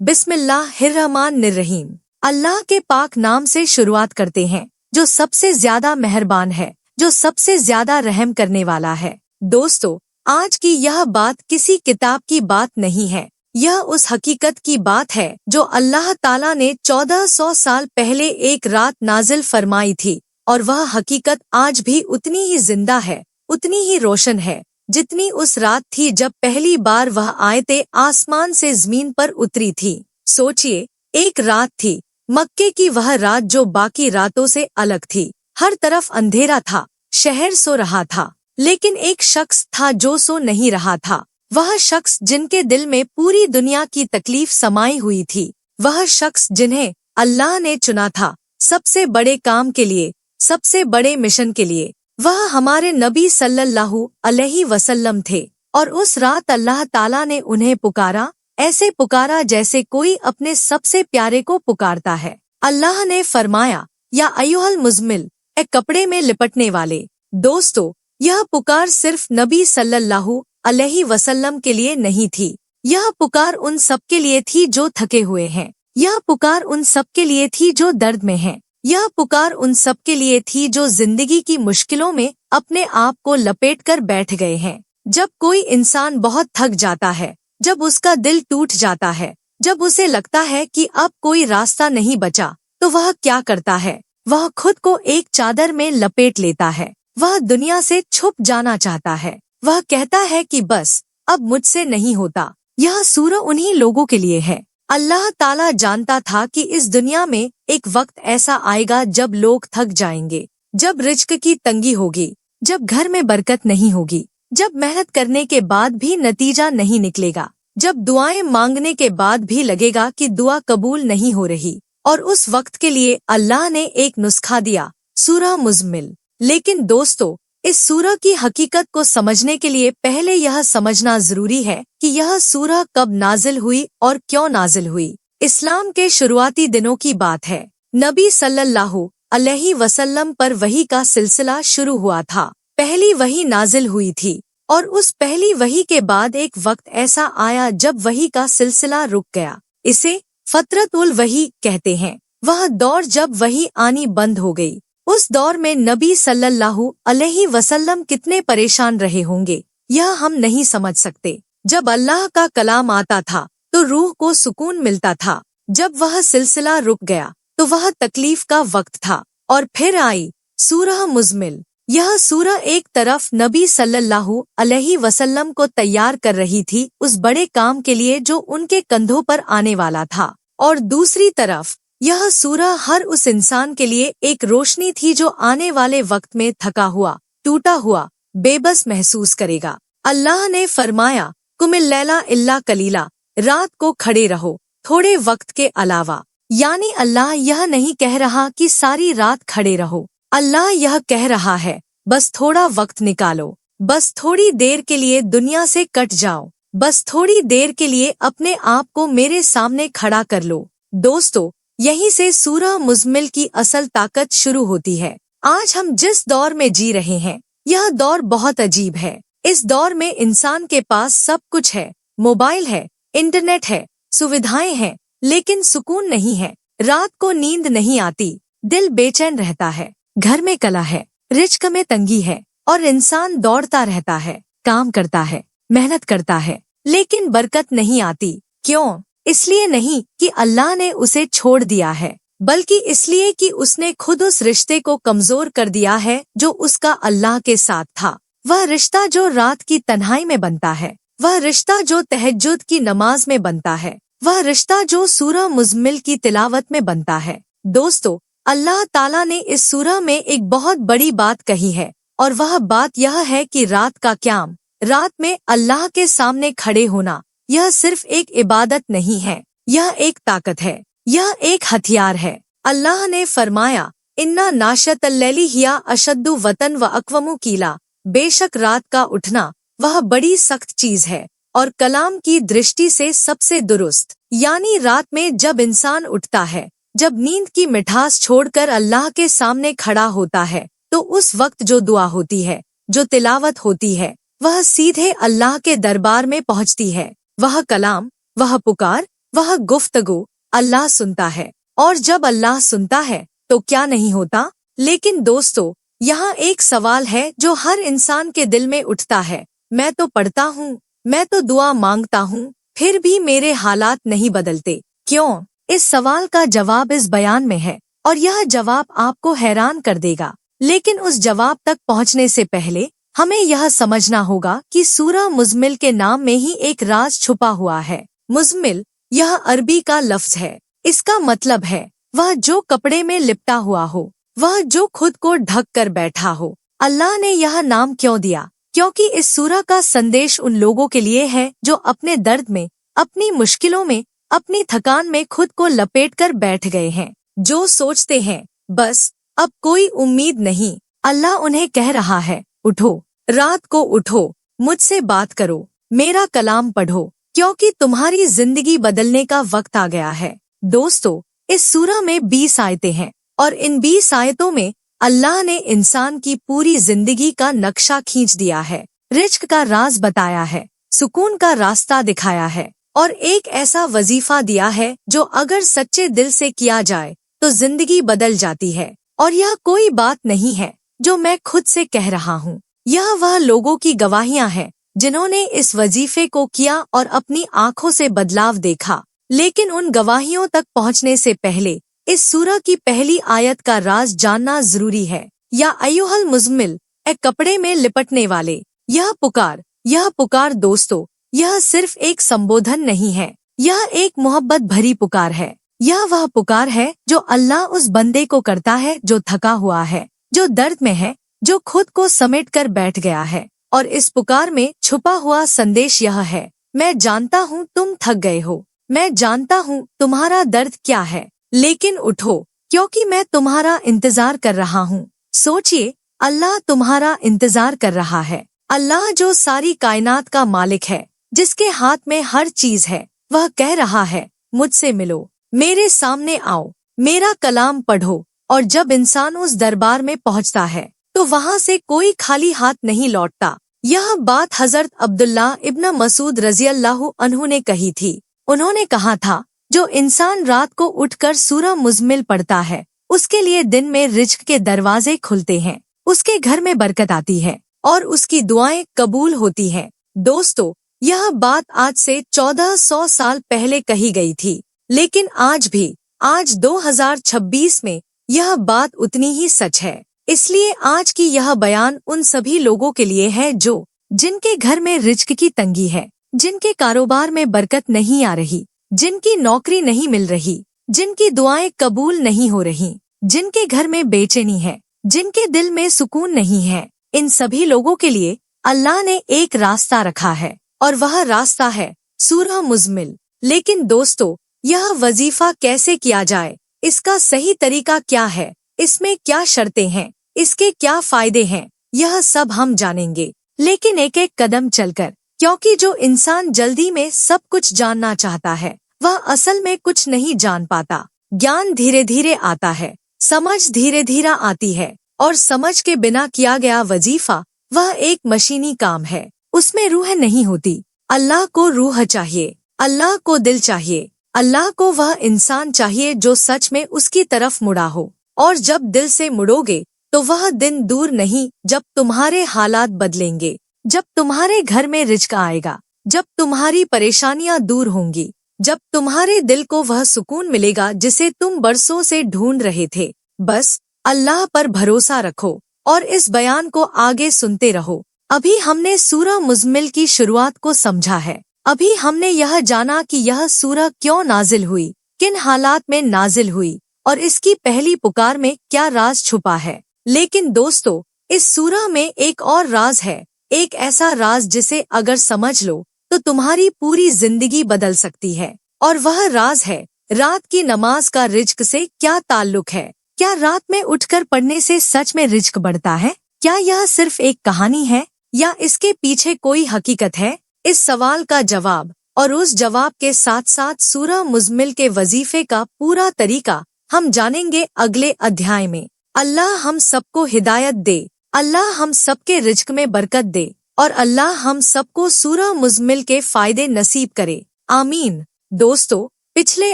बिस्मिल्लाहिर्रहमानिर्रहीम। अल्लाह के पाक नाम से शुरुआत करते हैं जो सबसे ज्यादा मेहरबान है, जो सबसे ज्यादा रहम करने वाला है। दोस्तों, आज की यह बात किसी किताब की बात नहीं है, यह उस हकीकत की बात है जो अल्लाह ताला ने 1400 साल पहले एक रात नाजिल फरमाई थी, और वह हकीकत आज भी उतनी ही जिंदा है, उतनी ही रोशन है जितनी उस रात थी जब पहली बार वह आयतें आसमान से जमीन पर उतरी थी। सोचिए, एक रात थी, मक्के की वह रात जो बाकी रातों से अलग थी। हर तरफ अंधेरा था, शहर सो रहा था, लेकिन एक शख्स था जो सो नहीं रहा था। वह शख्स जिनके दिल में पूरी दुनिया की तकलीफ समाई हुई थी, वह शख्स जिन्हें अल्लाह ने चुना था सबसे बड़े काम के लिए, सबसे बड़े मिशन के लिए। वह हमारे नबी सल्लल्लाहु अलैहि वसल्लम थे, और उस रात अल्लाह ताला ने उन्हें पुकारा, ऐसे पुकारा जैसे कोई अपने सबसे प्यारे को पुकारता है। अल्लाह ने फरमाया, या अय्युहल मुज़्मिल, ए कपड़े में लिपटने वाले। दोस्तों, यह पुकार सिर्फ नबी सल्लल्लाहु अलैहि वसल्लम के लिए नहीं थी, यह पुकार उन सब के लिए थी जो थके हुए हैं, यह पुकार उन सब के लिए थी जो दर्द में हैं, यह पुकार उन सब के लिए थी जो जिंदगी की मुश्किलों में अपने आप को लपेट कर बैठ गए हैं। जब कोई इंसान बहुत थक जाता है, जब उसका दिल टूट जाता है, जब उसे लगता है कि अब कोई रास्ता नहीं बचा, तो वह क्या करता है? वह खुद को एक चादर में लपेट लेता है, वह दुनिया से छुप जाना चाहता है, वह कहता है कि बस अब मुझसे नहीं होता। यह सूरह उन्हीं लोगों के लिए है। अल्लाह ताला जानता था कि इस दुनिया में एक वक्त ऐसा आएगा जब लोग थक जाएंगे, जब रिज्क की तंगी होगी, जब घर में बरकत नहीं होगी, जब मेहनत करने के बाद भी नतीजा नहीं निकलेगा, जब दुआएं मांगने के बाद भी लगेगा कि दुआ कबूल नहीं हो रही। और उस वक्त के लिए अल्लाह ने एक नुस्खा दिया, सूरह मुज़्मिल। लेकिन दोस्तों, इस सूरह की हकीकत को समझने के लिए पहले यह समझना जरूरी है कि यह सूरह कब नाजिल हुई और क्यों नाजिल हुई। इस्लाम के शुरुआती दिनों की बात है। नबी सल्लल्लाहु अलैहि वसल्लम पर वही का सिलसिला शुरू हुआ था। पहली वही नाजिल हुई थी, और उस पहली वही के बाद एक वक्त ऐसा आया जब वही का सिलसिला रुक गया। इसे फतरतुल वही कहते हैं। वह दौर जब वही आनी बंद हो गई, उस दौर में नबी सल्लल्लाहु अलैहि वसल्लम कितने परेशान रहे होंगे, यह हम नहीं समझ सकते। जब अल्लाह का कलाम आता था तो रूह को सुकून मिलता था, जब वह सिलसिला रुक गया तो वह तकलीफ का वक्त था। और फिर आई सूरह मुज़्मिल। यह सूरह एक तरफ नबी सल्लल्लाहु अलैहि वसल्लम को तैयार कर रही थी उस बड़े काम के लिए जो उनके कंधों पर आने वाला था, और दूसरी तरफ यह सूरह हर उस इंसान के लिए एक रोशनी थी जो आने वाले वक्त में थका हुआ, टूटा हुआ, बेबस महसूस करेगा। अल्लाह ने फरमाया, कुमिल लैला इल्ला कलीला, रात को खड़े रहो थोड़े वक्त के अलावा। यानी अल्लाह यह नहीं कह रहा कि सारी रात खड़े रहो, अल्लाह यह कह रहा है बस थोड़ा वक्त निकालो, बस थोड़ी देर के लिए दुनिया से कट जाओ, बस थोड़ी देर के लिए अपने आप को मेरे सामने खड़ा कर लो। दोस्तों, यहीं से सूरह मुज़्मिल की असल ताकत शुरू होती है। आज हम जिस दौर में जी रहे हैं, यह दौर बहुत अजीब है। इस दौर में इंसान के पास सब कुछ है, मोबाइल है, इंटरनेट है, सुविधाएं हैं, लेकिन सुकून नहीं है। रात को नींद नहीं आती, दिल बेचैन रहता है, घर में कला है, रिज्क में तंगी है, और इंसान दौड़ता रहता है, काम करता है, मेहनत करता है, लेकिन बरकत नहीं आती। क्यों? इसलिए नहीं कि अल्लाह ने उसे छोड़ दिया है, बल्कि इसलिए कि उसने खुद उस रिश्ते को कमजोर कर दिया है जो उसका अल्लाह के साथ था। वह रिश्ता जो रात की तन्हाई में बनता है, वह रिश्ता जो तहज्जुद की नमाज में बनता है, वह रिश्ता जो सूरह मुज़्मिल की तिलावत में बनता है। दोस्तों, अल्लाह ताला ने इस सूरह में एक बहुत बड़ी बात कही है, और वह बात यह है कि रात का क़याम, रात में अल्लाह के सामने खड़े होना, यह सिर्फ एक इबादत नहीं है, यह एक ताकत है, यह एक हथियार है। अल्लाह ने फरमाया, इन्ना नाशतल लैली हिया अशद्दु वतन व अक़वमु कीला, बेशक रात का उठना वह बड़ी सख्त चीज है और कलाम की दृष्टि से सबसे दुरुस्त। यानी रात में जब इंसान उठता है, जब नींद की मिठास छोड़कर अल्लाह के सामने खड़ा होता है, तो उस वक्त जो दुआ होती है, जो तिलावत होती है, वह सीधे अल्लाह के दरबार में पहुंचती है। वह कलाम, वह पुकार, वह गुफ्तगू अल्लाह सुनता है, और जब अल्लाह सुनता है तो क्या नहीं होता। लेकिन दोस्तों, यहाँ एक सवाल है जो हर इंसान के दिल में उठता है। मैं तो पढ़ता हूँ, मैं तो दुआ मांगता हूँ, फिर भी मेरे हालात नहीं बदलते, क्यों? इस सवाल का जवाब इस बयान में है, और यह जवाब आपको हैरान कर देगा। लेकिन उस जवाब तक पहुँचने से पहले हमें यह समझना होगा कि सूरह मुज़्मिल के नाम में ही एक राज छुपा हुआ है। मुज़्मिल यह अरबी का लफ्ज है। इसका मतलब है वह जो कपड़े में लिपटा हुआ हो, वह जो खुद को ढक कर बैठा हो। अल्लाह ने यह नाम क्यों दिया? क्योंकि इस सूरह का संदेश उन लोगों के लिए है जो अपने दर्द में, अपनी मुश्किलों में, अपनी थकान में खुद को लपेट कर बैठ गए हैं, जो सोचते हैं बस अब कोई उम्मीद नहीं। अल्लाह उन्हें कह रहा है, उठो, रात को उठो, मुझसे बात करो, मेरा कलाम पढ़ो, क्योंकि तुम्हारी जिंदगी बदलने का वक्त आ गया है। दोस्तों, इस सूरह में 20 आयतें हैं, और इन 20 आयतों में अल्लाह ने इंसान की पूरी जिंदगी का नक्शा खींच दिया है, रिज्क का राज बताया है, सुकून का रास्ता दिखाया है, और एक ऐसा वजीफा दिया है जो अगर सच्चे दिल से किया जाए तो जिंदगी बदल जाती है। और यह कोई बात नहीं है जो मैं खुद से कह रहा हूँ, यह वह लोगों की गवाहियाँ हैं जिन्होंने इस वजीफे को किया और अपनी आँखों से बदलाव देखा। लेकिन उन गवाहियों तक पहुँचने से पहले इस सूरह की पहली आयत का राज जानना जरूरी है। या अय्युहल मुज़्मिल, ए कपड़े में लिपटने वाले, यह पुकार दोस्तों, यह सिर्फ एक संबोधन नहीं है, यह एक मोहब्बत भरी पुकार है। यह वह पुकार है जो अल्लाह उस बंदे को करता है जो थका हुआ है, जो दर्द में है, जो खुद को समेट कर बैठ गया है। और इस पुकार में छुपा हुआ संदेश यह है, मैं जानता हूँ तुम थक गए हो, मैं जानता हूँ तुम्हारा दर्द क्या है, लेकिन उठो, क्योंकि मैं तुम्हारा इंतजार कर रहा हूँ। सोचिए, अल्लाह तुम्हारा इंतजार कर रहा है। अल्लाह जो सारी कायनात का मालिक है, जिसके हाथ में हर चीज है, वह कह रहा है, मुझसे मिलो, मेरे सामने आओ, मेरा कलाम पढ़ो। और जब इंसान उस दरबार में पहुंचता है तो वहां से कोई खाली हाथ नहीं लौटता। यह बात हजरत अब्दुल्ला इब्न मसूद रजी अल्लाहु अन्हु ने कही थी। उन्होंने कहा था, जो इंसान रात को उठकर सूरह मुज़्मिल पढ़ता है, उसके लिए दिन में रिज्क के दरवाजे खुलते हैं, उसके घर में बरकत आती है और उसकी दुआएं कबूल होती हैं। दोस्तों, यह बात आज से 1400 साल पहले कही गई थी, लेकिन आज 2026 में यह बात उतनी ही सच है। इसलिए आज की यह बयान उन सभी लोगों के लिए है जिनके घर में रिज्क की तंगी है, जिनके कारोबार में बरकत नहीं आ रही, जिनकी नौकरी नहीं मिल रही, जिनकी दुआएं कबूल नहीं हो रही, जिनके घर में बेचैनी है, जिनके दिल में सुकून नहीं है। इन सभी लोगों के लिए अल्लाह ने एक रास्ता रखा है, और वह रास्ता है सूरह मुज़्मिल। लेकिन दोस्तों, यह वजीफा कैसे किया जाए, इसका सही तरीका क्या है, इसमें क्या शर्तें हैं, इसके क्या फायदे हैं, यह सब हम जानेंगे, लेकिन एक एक कदम चलकर, क्योंकि जो इंसान जल्दी में सब कुछ जानना चाहता है, वह असल में कुछ नहीं जान पाता। ज्ञान धीरे धीरे आता है, समझ धीरे धीरे आती है, और समझ के बिना किया गया वजीफा वह एक मशीनी काम है, उसमें रूह नहीं होती। अल्लाह को रूह चाहिए, अल्लाह को दिल चाहिए, अल्लाह को वह इंसान चाहिए जो सच में उसकी तरफ मुड़ा हो। और जब दिल से मुड़ोगे तो वह दिन दूर नहीं जब तुम्हारे हालात बदलेंगे, जब तुम्हारे घर में रिज्क आएगा, जब तुम्हारी परेशानियां दूर होंगी, जब तुम्हारे दिल को वह सुकून मिलेगा जिसे तुम बरसों से ढूंढ रहे थे। बस अल्लाह पर भरोसा रखो और इस बयान को आगे सुनते रहो। अभी हमने सूरह मुज़्मिल की शुरुआत को समझा है। अभी हमने यह जाना कि यह सूरह क्यों नाजिल हुई, किन हालात में नाजिल हुई, और इसकी पहली पुकार में क्या राज छुपा है। लेकिन दोस्तों, इस सूरह में एक और राज है, एक ऐसा राज जिसे अगर समझ लो तो तुम्हारी पूरी जिंदगी बदल सकती है। और वह राज है, रात की नमाज का रिज्क से क्या ताल्लुक है। क्या रात में उठकर पढ़ने से सच में रिज्क बढ़ता है? क्या यह सिर्फ एक कहानी है या इसके पीछे कोई हकीकत है? इस सवाल का जवाब और उस जवाब के साथ साथ सूरह मुज़्मिल के वजीफे का पूरा तरीका हम जानेंगे अगले अध्याय में। अल्लाह हम सबको हिदायत दे, अल्लाह हम सबके रिज्क में बरकत दे, और अल्लाह हम सबको सूरह मुज़्मिल के फायदे नसीब करे। आमीन। दोस्तों, पिछले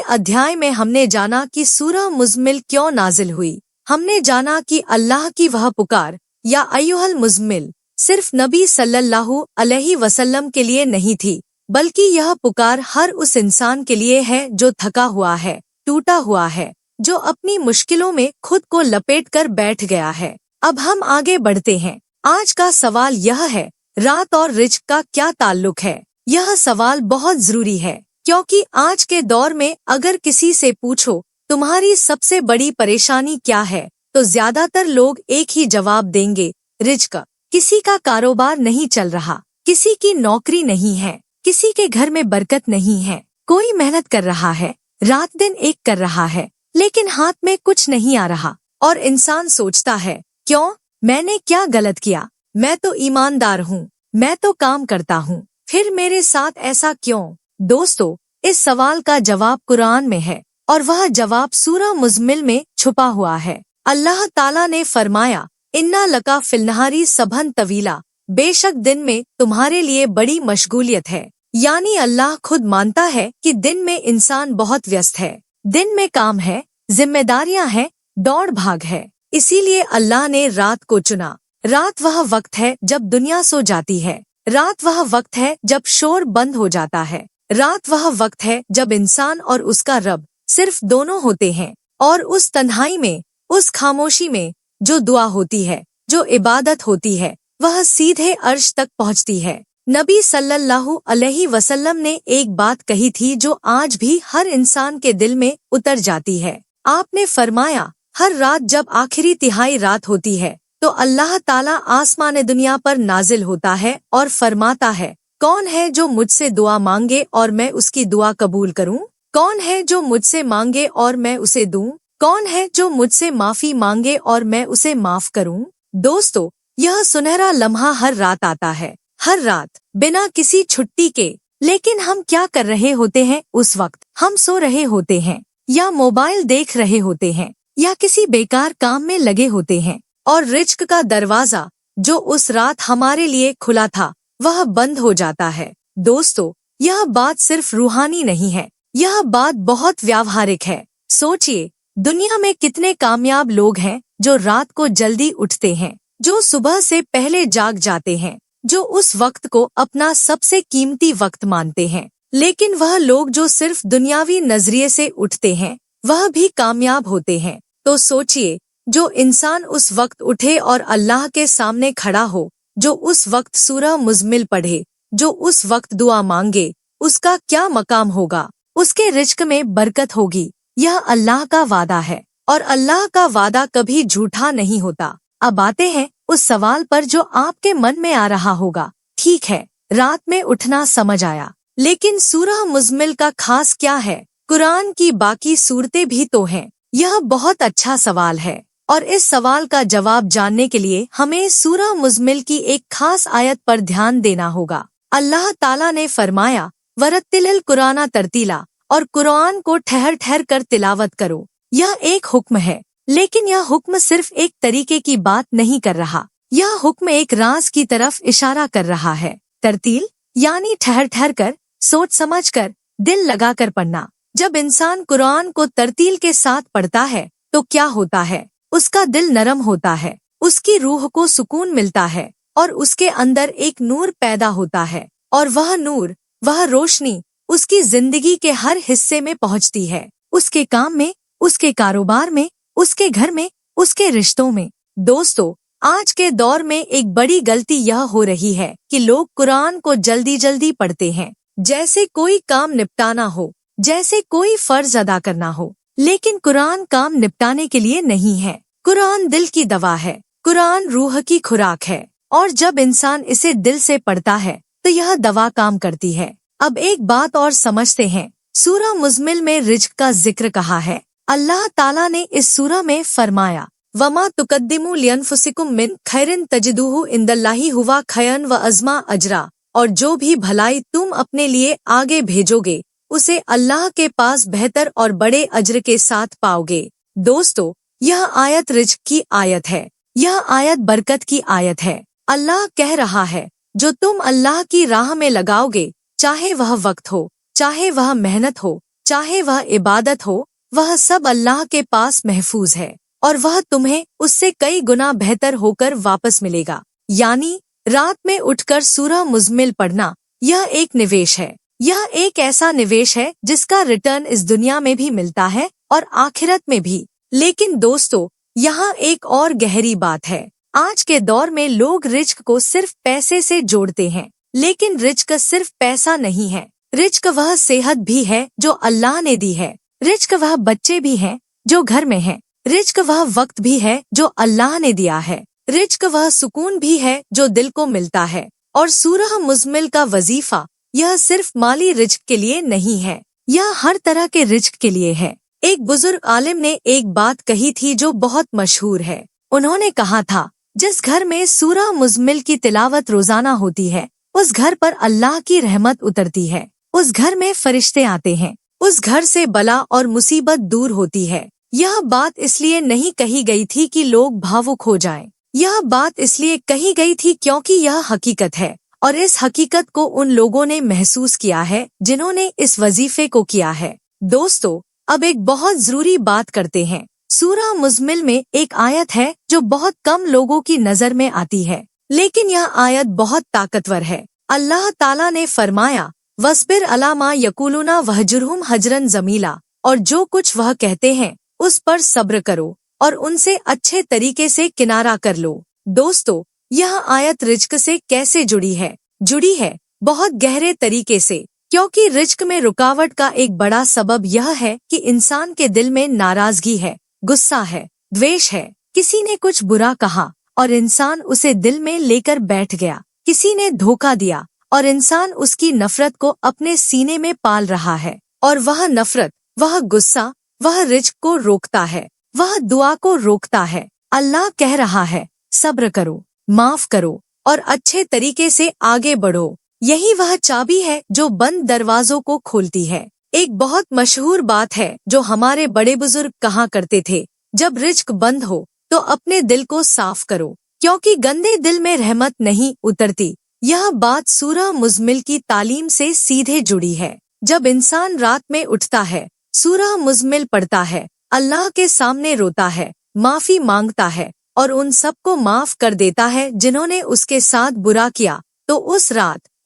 अध्याय में हमने जाना कि सूरह मुज़म्मिल क्यों नाजिल हुई। हमने जाना कि अल्लाह की वह पुकार या अय्युहल मुज़म्मिल सिर्फ नबी सल्लल्लाहु अलैहि वसल्लम के लिए नहीं थी, बल्कि यह पुकार हर उस इंसान के लिए है जो थका हुआ है, टूटा हुआ है, जो अपनी मुश्किलों में खुद को लपेट कर बैठ गया है। अब हम आगे बढ़ते हैं। आज का सवाल यह है, रात और रिज्क का क्या ताल्लुक है? यह सवाल बहुत जरूरी है, क्योंकि आज के दौर में अगर किसी से पूछो तुम्हारी सबसे बड़ी परेशानी क्या है, तो ज्यादातर लोग एक ही जवाब देंगे, रिज्क। किसी का कारोबार नहीं चल रहा, किसी की नौकरी नहीं है, किसी के घर में बरकत नहीं है, कोई मेहनत कर रहा है, रात दिन एक कर रहा है, लेकिन हाथ में कुछ नहीं आ रहा। और इंसान सोचता है, क्यों? मैंने क्या गलत किया? मैं तो ईमानदार हूँ, मैं तो काम करता हूँ, फिर मेरे साथ ऐसा क्यों? दोस्तों, इस सवाल का जवाब कुरान में है, और वह जवाब सूरह मुज़म्मिल में छुपा हुआ है। अल्लाह ताला ने फरमाया, इन्ना लका फिलनहारी सबहन तवीला, बेशक दिन में तुम्हारे लिए बड़ी मशगूलियत है। यानी अल्लाह खुद मानता है कि दिन में इंसान बहुत व्यस्त है, दिन में काम है, जिम्मेदारियां हैं, दौड़ भाग है। इसीलिए अल्लाह ने रात को चुना। रात वह वक्त है जब दुनिया सो जाती है, रात वह वक्त है जब शोर बंद हो जाता है, रात वह वक्त है जब इंसान और उसका रब सिर्फ दोनों होते हैं। और उस तन्हाई में, उस खामोशी में जो दुआ होती है, जो इबादत होती है, वह सीधे अर्श तक पहुंचती है। नबी सल्लल्लाहु अलैहि वसल्लम ने एक बात कही थी जो आज भी हर इंसान के दिल में उतर जाती है। आपने फरमाया, हर रात जब आखिरी तिहाई रात होती है तो अल्लाह ताला आसमान दुनिया पर नाजिल होता है और फरमाता है, कौन है जो मुझसे दुआ मांगे और मैं उसकी दुआ कबूल करूं? कौन है जो मुझसे मांगे और मैं उसे दूं? कौन है जो मुझसे माफी मांगे और मैं उसे माफ करूं? दोस्तों, यह सुनहरा लम्हा हर रात आता है, हर रात, बिना किसी छुट्टी के। लेकिन हम क्या कर रहे होते हैं उस वक्त? हम सो रहे होते हैं, या मोबाइल देख रहे होते हैं, या किसी बेकार काम में लगे होते हैं, और रिज्क का दरवाजा जो उस रात हमारे लिए खुला था वह बंद हो जाता है। दोस्तों, यह बात सिर्फ रूहानी नहीं है, यह बात बहुत व्यावहारिक है। सोचिए, दुनिया में कितने कामयाब लोग हैं जो रात को जल्दी उठते हैं, जो सुबह से पहले जाग जाते हैं, जो उस वक्त को अपना सबसे कीमती वक्त मानते हैं। लेकिन वह लोग जो सिर्फ दुनियावी नजरिए से उठते हैं, वह भी कामयाब होते हैं। तो सोचिए, जो इंसान उस वक्त उठे और अल्लाह के सामने खड़ा हो, जो उस वक्त सूरह मुज़म्मिल पढ़े, जो उस वक्त दुआ मांगे, उसका क्या मकाम होगा? उसके रिज्क में बरकत होगी। यह अल्लाह का वादा है, और अल्लाह का वादा कभी झूठा नहीं होता। अब आते हैं उस सवाल पर जो आपके मन में आ रहा होगा। ठीक है, रात में उठना समझ आया, लेकिन सूरह मुज़म्मिल का खास क्या है? कुरान की बाकी सूरतें भी तो हैं। यह बहुत अच्छा सवाल है, और इस सवाल का जवाब जानने के लिए हमें सूरह मुज़म्मिल की एक खास आयत पर ध्यान देना होगा। अल्लाह ताला ने फरमाया, वरत्तिलिल कुराना तरतीला, और कुरान को ठहर ठहर कर तिलावत करो। यह एक हुक्म है, लेकिन यह हुक्म सिर्फ एक तरीके की बात नहीं कर रहा, यह हुक्म एक राज की तरफ इशारा कर रहा है। तरतील यानी ठहर ठहर कर, सोच समझ कर, दिल लगा कर पढ़ना। जब इंसान कुरान को तरतील के साथ पढ़ता है तो क्या होता है? उसका दिल नरम होता है, उसकी रूह को सुकून मिलता है, और उसके अंदर एक नूर पैदा होता है, और वह नूर, वह रोशनी उसकी जिंदगी के हर हिस्से में पहुंचती है, उसके काम में, उसके कारोबार में, उसके घर में, उसके रिश्तों में। दोस्तों, आज के दौर में एक बड़ी गलती यह हो रही है कि लोग कुरान को जल्दी जल्दी पढ़ते हैं, जैसे कोई काम निपटाना हो, जैसे कोई फर्ज अदा करना हो। लेकिन कुरान काम निपटाने के लिए नहीं है, कुरान दिल की दवा है, कुरान रूह की खुराक है, और जब इंसान इसे दिल से पढ़ता है तो यह दवा काम करती है। अब एक बात और समझते हैं, सूरह मुज़म्मिल में रिज्क का जिक्र कहा है। अल्लाह ताला ने इस सूरह में फरमाया, वमा तुकद्दिमू लिअनफुसिकुम मिन खैरिन तजिदूहु इंदल्लाहि हुवा खैरन व अज़मा अजरा, और जो भी भलाई तुम अपने लिए आगे भेजोगे उसे अल्लाह के पास बेहतर और बड़े अज्र के साथ पाओगे। दोस्तों, यह आयत रिज्क की आयत है, यह आयत बरकत की आयत है। अल्लाह कह रहा है, जो तुम अल्लाह की राह में लगाओगे, चाहे वह वक्त हो, चाहे वह मेहनत हो, चाहे वह इबादत हो, वह सब अल्लाह के पास महफूज है और वह तुम्हें उससे कई गुना बेहतर होकर वापस मिलेगा। यानी रात में उठकर सूरह मुज़्मिल पढ़ना यह एक निवेश है। यह एक ऐसा निवेश है जिसका रिटर्न इस दुनिया में भी मिलता है और आखिरत में भी। लेकिन दोस्तों, यहाँ एक और गहरी बात है। आज के दौर में लोग रिज्क को सिर्फ पैसे से जोड़ते हैं, लेकिन रिज्क सिर्फ पैसा नहीं है। रिज्क वह सेहत भी है जो अल्लाह ने दी है। रिज्क वह बच्चे भी हैं जो घर में हैं। रिज्क वह वक्त भी है जो अल्लाह ने दिया है। रिज्क वह सुकून भी है जो दिल को मिलता है। और सूरह मुज़्मिल का वजीफा यह सिर्फ माली रिज्क के लिए नहीं है, यह हर तरह के रिज्क के लिए है। एक बुजुर्ग आलिम ने एक बात कही थी जो बहुत मशहूर है। उन्होंने कहा था, जिस घर में सूरह मुज़्मिल की तिलावत रोजाना होती है, उस घर पर अल्लाह की रहमत उतरती है। उस घर में फरिश्ते आते हैं। उस घर से बला और मुसीबत दूर होती है। यह बात इसलिए नहीं कही गई थी कि लोग भावुक हो जाएं। यह बात इसलिए कही गई थी क्योंकि यह हकीकत है और इस हकीकत को उन लोगों ने महसूस किया है जिन्होंने इस वजीफे को किया है। दोस्तों, अब एक बहुत जरूरी बात करते हैं। सूरह मुज़्मिल में एक आयत है जो बहुत कम लोगों की नजर में आती है, लेकिन यह आयत बहुत ताकतवर है। अल्लाह ताला ने फरमाया, वस्बिर अला मा यकूलूना वहजुरहुम हजरन जमीला, और जो कुछ वह कहते हैं उस पर सब्र करो और उनसे अच्छे तरीके से किनारा कर लो। दोस्तों, यह आयत रिज्क से कैसे जुड़ी है? जुड़ी है बहुत गहरे तरीके से, क्योंकि रिज्क में रुकावट का एक बड़ा सबब यह है कि इंसान के दिल में नाराजगी है, गुस्सा है, द्वेष है। किसी ने कुछ बुरा कहा और इंसान उसे दिल में लेकर बैठ गया। किसी ने धोखा दिया और इंसान उसकी नफरत को अपने सीने में पाल रहा है। और वह नफरत, वह गुस्सा, वह रिज्क को रोकता है, वह दुआ को रोकता है। अल्लाह कह रहा है, सब्र करो, माफ करो और अच्छे तरीके से आगे बढ़ो। यही वह चाबी है जो बंद दरवाजों को खोलती है। एक बहुत मशहूर बात है जो हमारे बड़े बुजुर्ग कहा करते थे, जब रिज्क बंद हो तो अपने दिल को साफ करो, क्योंकि गंदे दिल में रहमत नहीं उतरती। यह बात सूरह मुज़्मिल की तालीम से सीधे जुड़ी है। जब इंसान रात में उठता है, सूरह मुज़्मिल पढ़ता है, अल्लाह के सामने रोता है, माफी मांगता है और उन सबको माफ कर देता है जिन्होंने उसके साथ बुरा किया, तो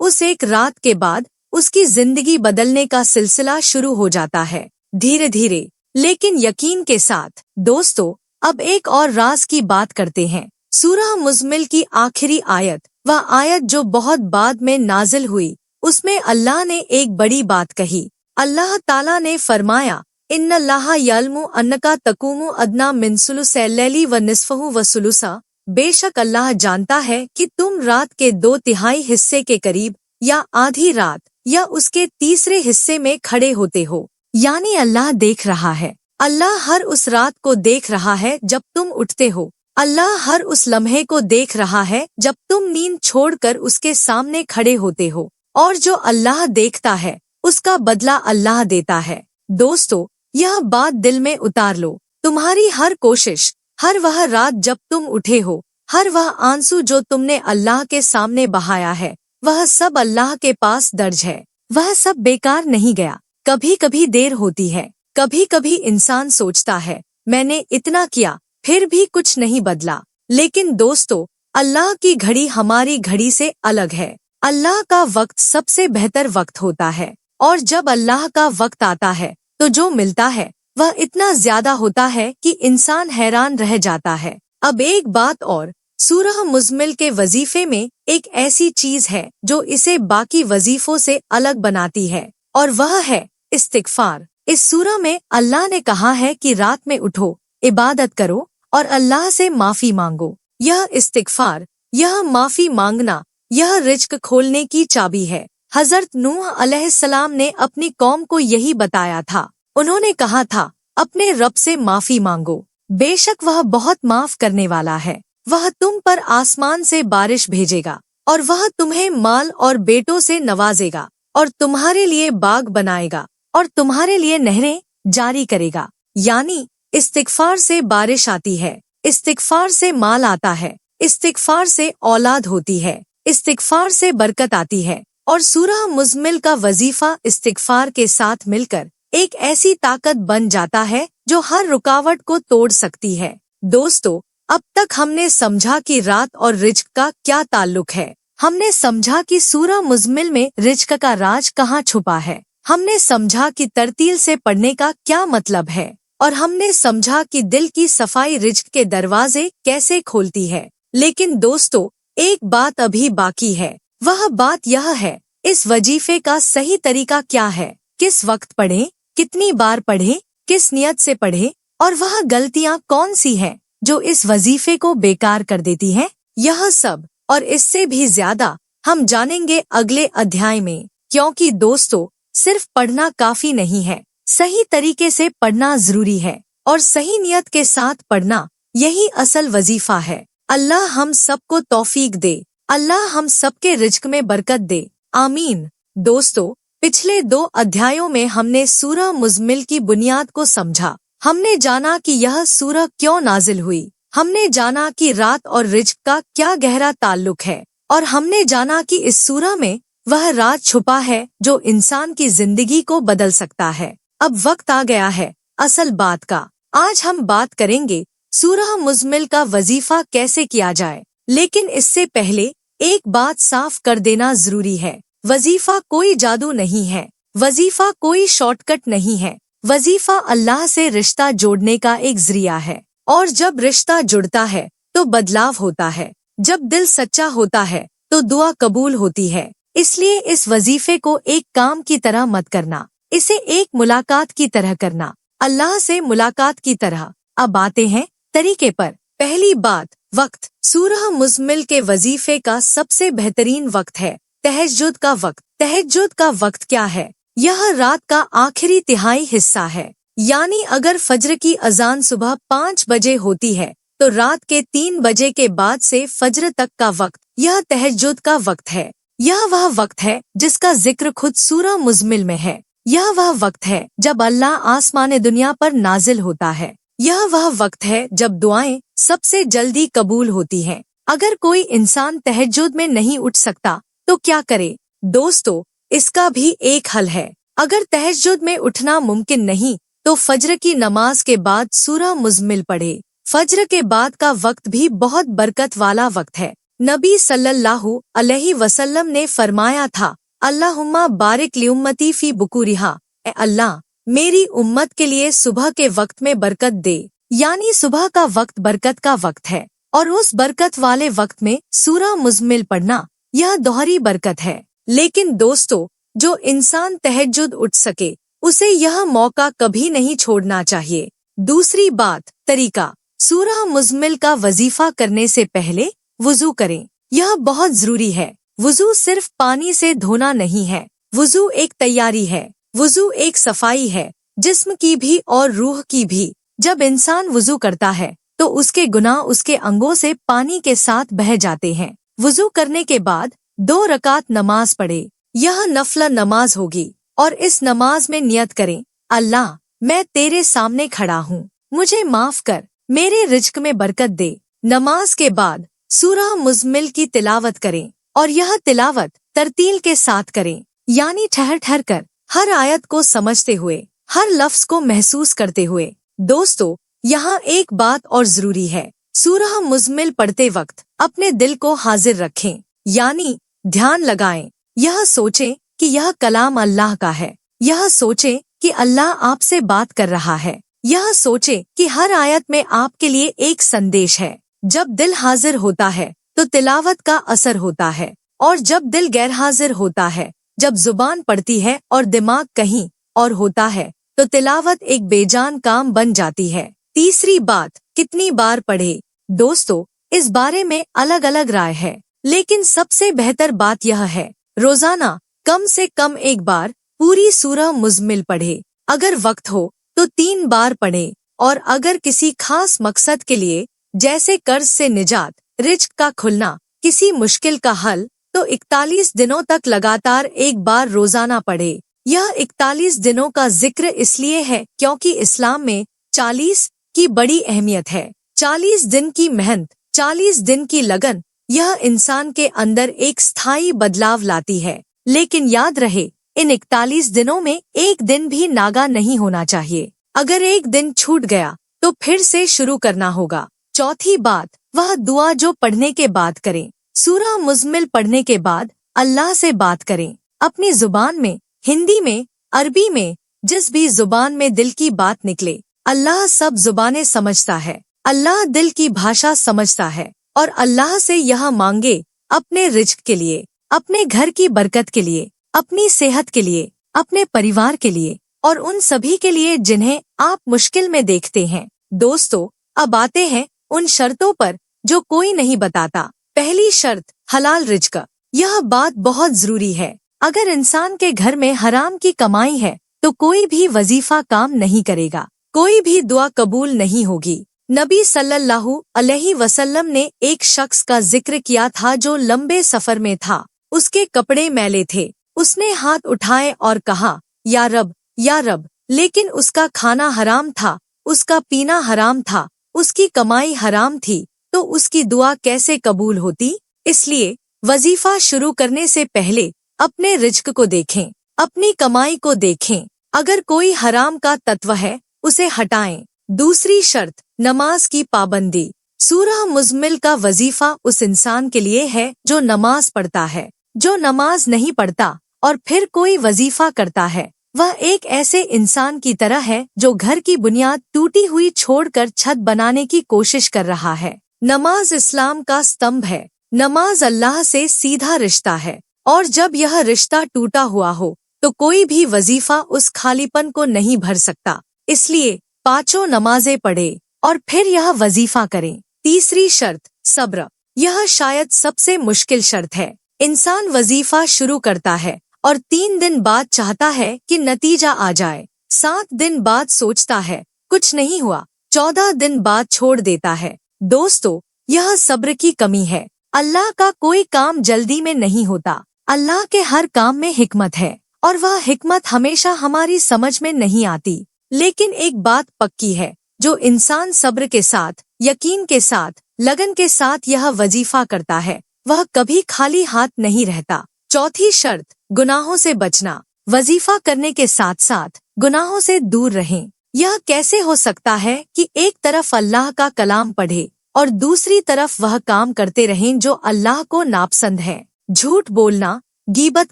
उस एक रात के बाद उसकी जिंदगी बदलने का सिलसिला शुरू हो जाता है, धीरे धीरे लेकिन यकीन के साथ। दोस्तों, अब एक और राज की बात करते हैं। सूरह मुज़्मिल की आखिरी आयत, वह आयत जो बहुत बाद में नाजिल हुई, उसमें अल्लाह ने एक बड़ी बात कही। अल्लाह ताला ने फरमाया, इन्नल्लाहा यअलमु अन्नका तकूमु अदना मिन सुलुसैल लैली व निस्फहु व सुलुसा, बेशक अल्लाह जानता है कि तुम रात के 2/3 हिस्से के करीब या आधी रात या उसके तीसरे हिस्से में खड़े होते हो। यानी अल्लाह देख रहा है। अल्लाह हर उस रात को देख रहा है जब तुम उठते हो। अल्लाह हर उस लम्हे को देख रहा है जब तुम नींद छोड़कर उसके सामने खड़े होते हो। और जो अल्लाह देखता है उसका बदला अल्लाह देता है। दोस्तों, यह बात दिल में उतार लो। तुम्हारी हर कोशिश, हर वह रात जब तुम उठे हो, हर वह आंसू जो तुमने अल्लाह के सामने बहाया है, वह सब अल्लाह के पास दर्ज है। वह सब बेकार नहीं गया। कभी कभी देर होती है, कभी कभी इंसान सोचता है मैंने इतना किया फिर भी कुछ नहीं बदला। लेकिन दोस्तों, अल्लाह की घड़ी हमारी घड़ी से अलग है। अल्लाह का वक्त सबसे बेहतर वक्त होता है और जब अल्लाह का वक्त आता है तो जो मिलता है वह इतना ज्यादा होता है कि इंसान हैरान रह जाता है। अब एक बात और, सूरह मुज़्मिल के वजीफे में एक ऐसी चीज है जो इसे बाकी वजीफों से अलग बनाती है और वह है इस्तिगफार। इस सूरह में अल्लाह ने कहा है कि रात में उठो, इबादत करो और अल्लाह से माफी मांगो। यह इस्तिगफार, यह माफी मांगना, यह रिज्क खोलने की चाबी है। हजरत नूह अलैहिस्सलाम ने अपनी कौम को यही बताया था। उन्होंने कहा था, अपने रब से माफी मांगो, बेशक वह बहुत माफ करने वाला है। वह तुम पर आसमान से बारिश भेजेगा और वह तुम्हें माल और बेटों से नवाजेगा और तुम्हारे लिए बाग बनाएगा और तुम्हारे लिए नहरें जारी करेगा। यानी इस्तिगफार से बारिश आती है, इस्तिगफार से माल आता है, इस्तिगफार से औलाद होती है, इस्तिगफार से बरकत आती है। और सूरह मुज़्मिल का वजीफा इस्तिगफार के साथ मिलकर एक ऐसी ताकत बन जाता है जो हर रुकावट को तोड़ सकती है। दोस्तों, अब तक हमने समझा कि रात और रिज्क का क्या ताल्लुक है। हमने समझा कि सूरह मुज़म्मिल में रिज्क का राज कहाँ छुपा है। हमने समझा कि तरतील से पढ़ने का क्या मतलब है, और हमने समझा कि दिल की सफाई रिज्क के दरवाजे कैसे खोलती है। लेकिन दोस्तों, एक बात अभी बाकी है। वह बात यह है, इस वजीफे का सही तरीका क्या है, किस वक्त पढ़ें, कितनी बार पढ़ें, किस नियत से पढ़ें, और वह गलतियां कौन सी हैं जो इस वजीफे को बेकार कर देती हैं। यह सब और इससे भी ज्यादा हम जानेंगे अगले अध्याय में, क्योंकि दोस्तों, सिर्फ पढ़ना काफी नहीं है, सही तरीके से पढ़ना जरूरी है, और सही नियत के साथ पढ़ना यही असल वजीफा है। अल्लाह हम सबको तौफीक दे। अल्लाह हम सबके रिज्क में बरकत दे। आमीन। दोस्तों, पिछले 2 अध्यायों में हमने सूरह मुज़म्मिल की बुनियाद को समझा। हमने जाना कि यह सूरह क्यों नाजिल हुई। हमने जाना कि रात और रिज्क का क्या गहरा ताल्लुक है, और हमने जाना कि इस सूरह में वह राज छुपा है जो इंसान की जिंदगी को बदल सकता है। अब वक्त आ गया है असल बात का। आज हम बात करेंगे सूरह मुज़म्मिल का वजीफा कैसे किया जाए। लेकिन इससे पहले एक बात साफ कर देना जरूरी है। वजीफा कोई जादू नहीं है। वजीफा कोई शॉर्टकट नहीं है। वजीफा अल्लाह से रिश्ता जोड़ने का एक जरिया है, और जब रिश्ता जुड़ता है तो बदलाव होता है। जब दिल सच्चा होता है तो दुआ कबूल होती है। इसलिए इस वजीफे को एक काम की तरह मत करना, इसे एक मुलाकात की तरह करना, अल्लाह से मुलाकात की तरह। अब आते हैं तरीके पर। पहली बात, वक्त। सूरह मुज़म्मिल के वजीफे का सबसे बेहतरीन वक्त है तहज्जुद का वक्त। तहज्जुद का वक्त क्या है? यह रात का आखिरी तिहाई हिस्सा है। यानी अगर फज्र की अजान सुबह 5 बजे होती है तो रात के 3 बजे के बाद से फज्र तक का वक्त, यह तहज्जुद का वक्त है। यह वह वक्त है जिसका जिक्र खुद सूरह मुज़म्मिल में है। यह वह वक्त है जब अल्लाह आसमान दुनिया पर नाजिल होता है। यह वह वक्त है जब दुआएं सबसे जल्दी कबूल होती हैं। अगर कोई इंसान तहज्जुद में नहीं उठ सकता तो क्या करे? दोस्तों, इसका भी एक हल है। अगर तहज्जुद में उठना मुमकिन नहीं तो फज्र की नमाज के बाद सूरह मुज़म्मिल पढ़े। फज्र के बाद का वक्त भी बहुत बरकत वाला वक्त है। नबी सल्लल्लाहु अलैहि वसल्लम ने फरमाया था, अल्लाहुम्मा बारिक ली उम्मती फी बुकुरिहा, ए अल्लाह मेरी उम्मत के लिए सुबह के वक्त में बरकत दे। यानी सुबह का वक्त बरकत का वक्त है, और उस बरकत वाले वक्त में सूरह मुज़म्मिल पढ़ना यह दोहरी बरकत है। लेकिन दोस्तों, जो इंसान तहज्जुद उठ सके उसे यह मौका कभी नहीं छोड़ना चाहिए। दूसरी बात, तरीका। सूरह मुज़म्मिल का वजीफा करने से पहले वुजू करें। यह बहुत जरूरी है। वुजू सिर्फ पानी से धोना नहीं है। वुजू एक तैयारी है। वुजू एक सफाई है, जिस्म की भी और रूह की भी। जब इंसान वुजू करता है तो उसके गुनाह उसके अंगों से पानी के साथ बह जाते हैं। वुजू करने के बाद 2 रकात नमाज पढ़े। यह नफल नमाज होगी, और इस नमाज में नियत करें, अल्लाह मैं तेरे सामने खड़ा हूँ, मुझे माफ कर, मेरे रिज्क में बरकत दे। नमाज के बाद सूरह मुज़म्मिल की तिलावत करें, और यह तिलावत तरतील के साथ करें, यानी ठहर ठहर कर, हर आयत को समझते हुए, हर लफ्ज को महसूस करते हुए। दोस्तों, यहाँ एक बात और जरूरी है। सूरह मुज़म्मिल पढ़ते वक्त अपने दिल को हाजिर रखें, यानी ध्यान लगाएं। यह सोचें कि यह कलाम अल्लाह का है। यह सोचें कि अल्लाह आपसे बात कर रहा है। यह सोचें कि हर आयत में आपके लिए एक संदेश है। जब दिल हाजिर होता है तो तिलावत का असर होता है, और जब दिल गैर हाजिर होता है, जब जुबान पढ़ती है और दिमाग कहीं और होता है, तो तिलावत एक बेजान काम बन जाती है। तीसरी बात, कितनी बार पढ़े। दोस्तों, इस बारे में अलग अलग राय है, लेकिन सबसे बेहतर बात यह है, रोजाना कम से कम एक बार पूरी सूरह मुज़म्मिल पढ़े। अगर वक्त हो तो 3 बार पढ़े, और अगर किसी खास मकसद के लिए, जैसे कर्ज से निजात, रिज्क का खुलना, किसी मुश्किल का हल, तो 41 दिनों तक लगातार एक बार रोजाना पढ़े। यह 41 दिनों का जिक्र इसलिए है क्योंकि इस्लाम में 40 की बड़ी अहमियत है। 40 दिन की मेहनत, 40 दिन की लगन, यह इंसान के अंदर एक स्थायी बदलाव लाती है। लेकिन याद रहे, इन 41 दिनों में एक दिन भी नागा नहीं होना चाहिए। अगर एक दिन छूट गया तो फिर से शुरू करना होगा। चौथी बात, वह दुआ जो पढ़ने के बाद करें। सूरह मुज़म्मिल पढ़ने के बाद अल्लाह से बात करें, अपनी जुबान में, हिंदी में, अरबी में, जिस भी जुबान में दिल की बात निकले। अल्लाह सब जुबानें समझता है, अल्लाह दिल की भाषा समझता है। और अल्लाह से यह मांगे अपने रिज्क के लिए, अपने घर की बरकत के लिए, अपनी सेहत के लिए, अपने परिवार के लिए और उन सभी के लिए जिन्हें आप मुश्किल में देखते हैं। दोस्तों, अब आते हैं उन शर्तों पर जो कोई नहीं बताता। पहली शर्त, हलाल रिज्क। यह बात बहुत जरूरी है। अगर इंसान के घर में हराम की कमाई है तो कोई भी वजीफा काम नहीं करेगा, कोई भी दुआ कबूल नहीं होगी। नबी सल्लल्लाहु अलैहि वसल्लम ने एक शख्स का जिक्र किया था जो लंबे सफर में था, उसके कपड़े मैले थे। उसने हाथ उठाए और कहा, या रब, या रब। लेकिन उसका खाना हराम था, उसका पीना हराम था, उसकी कमाई हराम थी, तो उसकी दुआ कैसे कबूल होती? इसलिए वजीफा शुरू करने से पहले अपने रिज्क को देखें, अपनी कमाई को देखें। अगर कोई हराम का तत्व है उसे हटाएं। दूसरी शर्त, नमाज की पाबंदी। सूरह मुज़म्मिल का वजीफा उस इंसान के लिए है जो नमाज पढ़ता है। जो नमाज नहीं पढ़ता और फिर कोई वजीफा करता है, वह एक ऐसे इंसान की तरह है जो घर की बुनियाद टूटी हुई छोड़कर छत बनाने की कोशिश कर रहा है। नमाज इस्लाम का स्तंभ है। नमाज अल्लाह से सीधा रिश्ता है और जब यह रिश्ता टूटा हुआ हो तो कोई भी वजीफा उस खालीपन को नहीं भर सकता। इसलिए 5 नमाजें पढ़े और फिर यह वजीफा करें। तीसरी शर्त, सब्र। यह शायद सबसे मुश्किल शर्त है। इंसान वजीफा शुरू करता है और 3 दिन बाद चाहता है कि नतीजा आ जाए, 7 दिन बाद सोचता है कुछ नहीं हुआ, 14 दिन बाद छोड़ देता है। दोस्तों, यह सब्र की कमी है। अल्लाह का कोई काम जल्दी में नहीं होता। अल्लाह के हर काम में हिकमत है और वह हिकमत हमेशा हमारी समझ में नहीं आती। लेकिन एक बात पक्की है, जो इंसान सब्र के साथ, यकीन के साथ, लगन के साथ यह वजीफा करता है, वह कभी खाली हाथ नहीं रहता। चौथी शर्त, गुनाहों से बचना। वजीफा करने के साथ साथ गुनाहों से दूर रहें। यह कैसे हो सकता है कि एक तरफ अल्लाह का कलाम पढ़े और दूसरी तरफ वह काम करते रहें जो अल्लाह को नापसंद है? झूठ बोलना, गीबत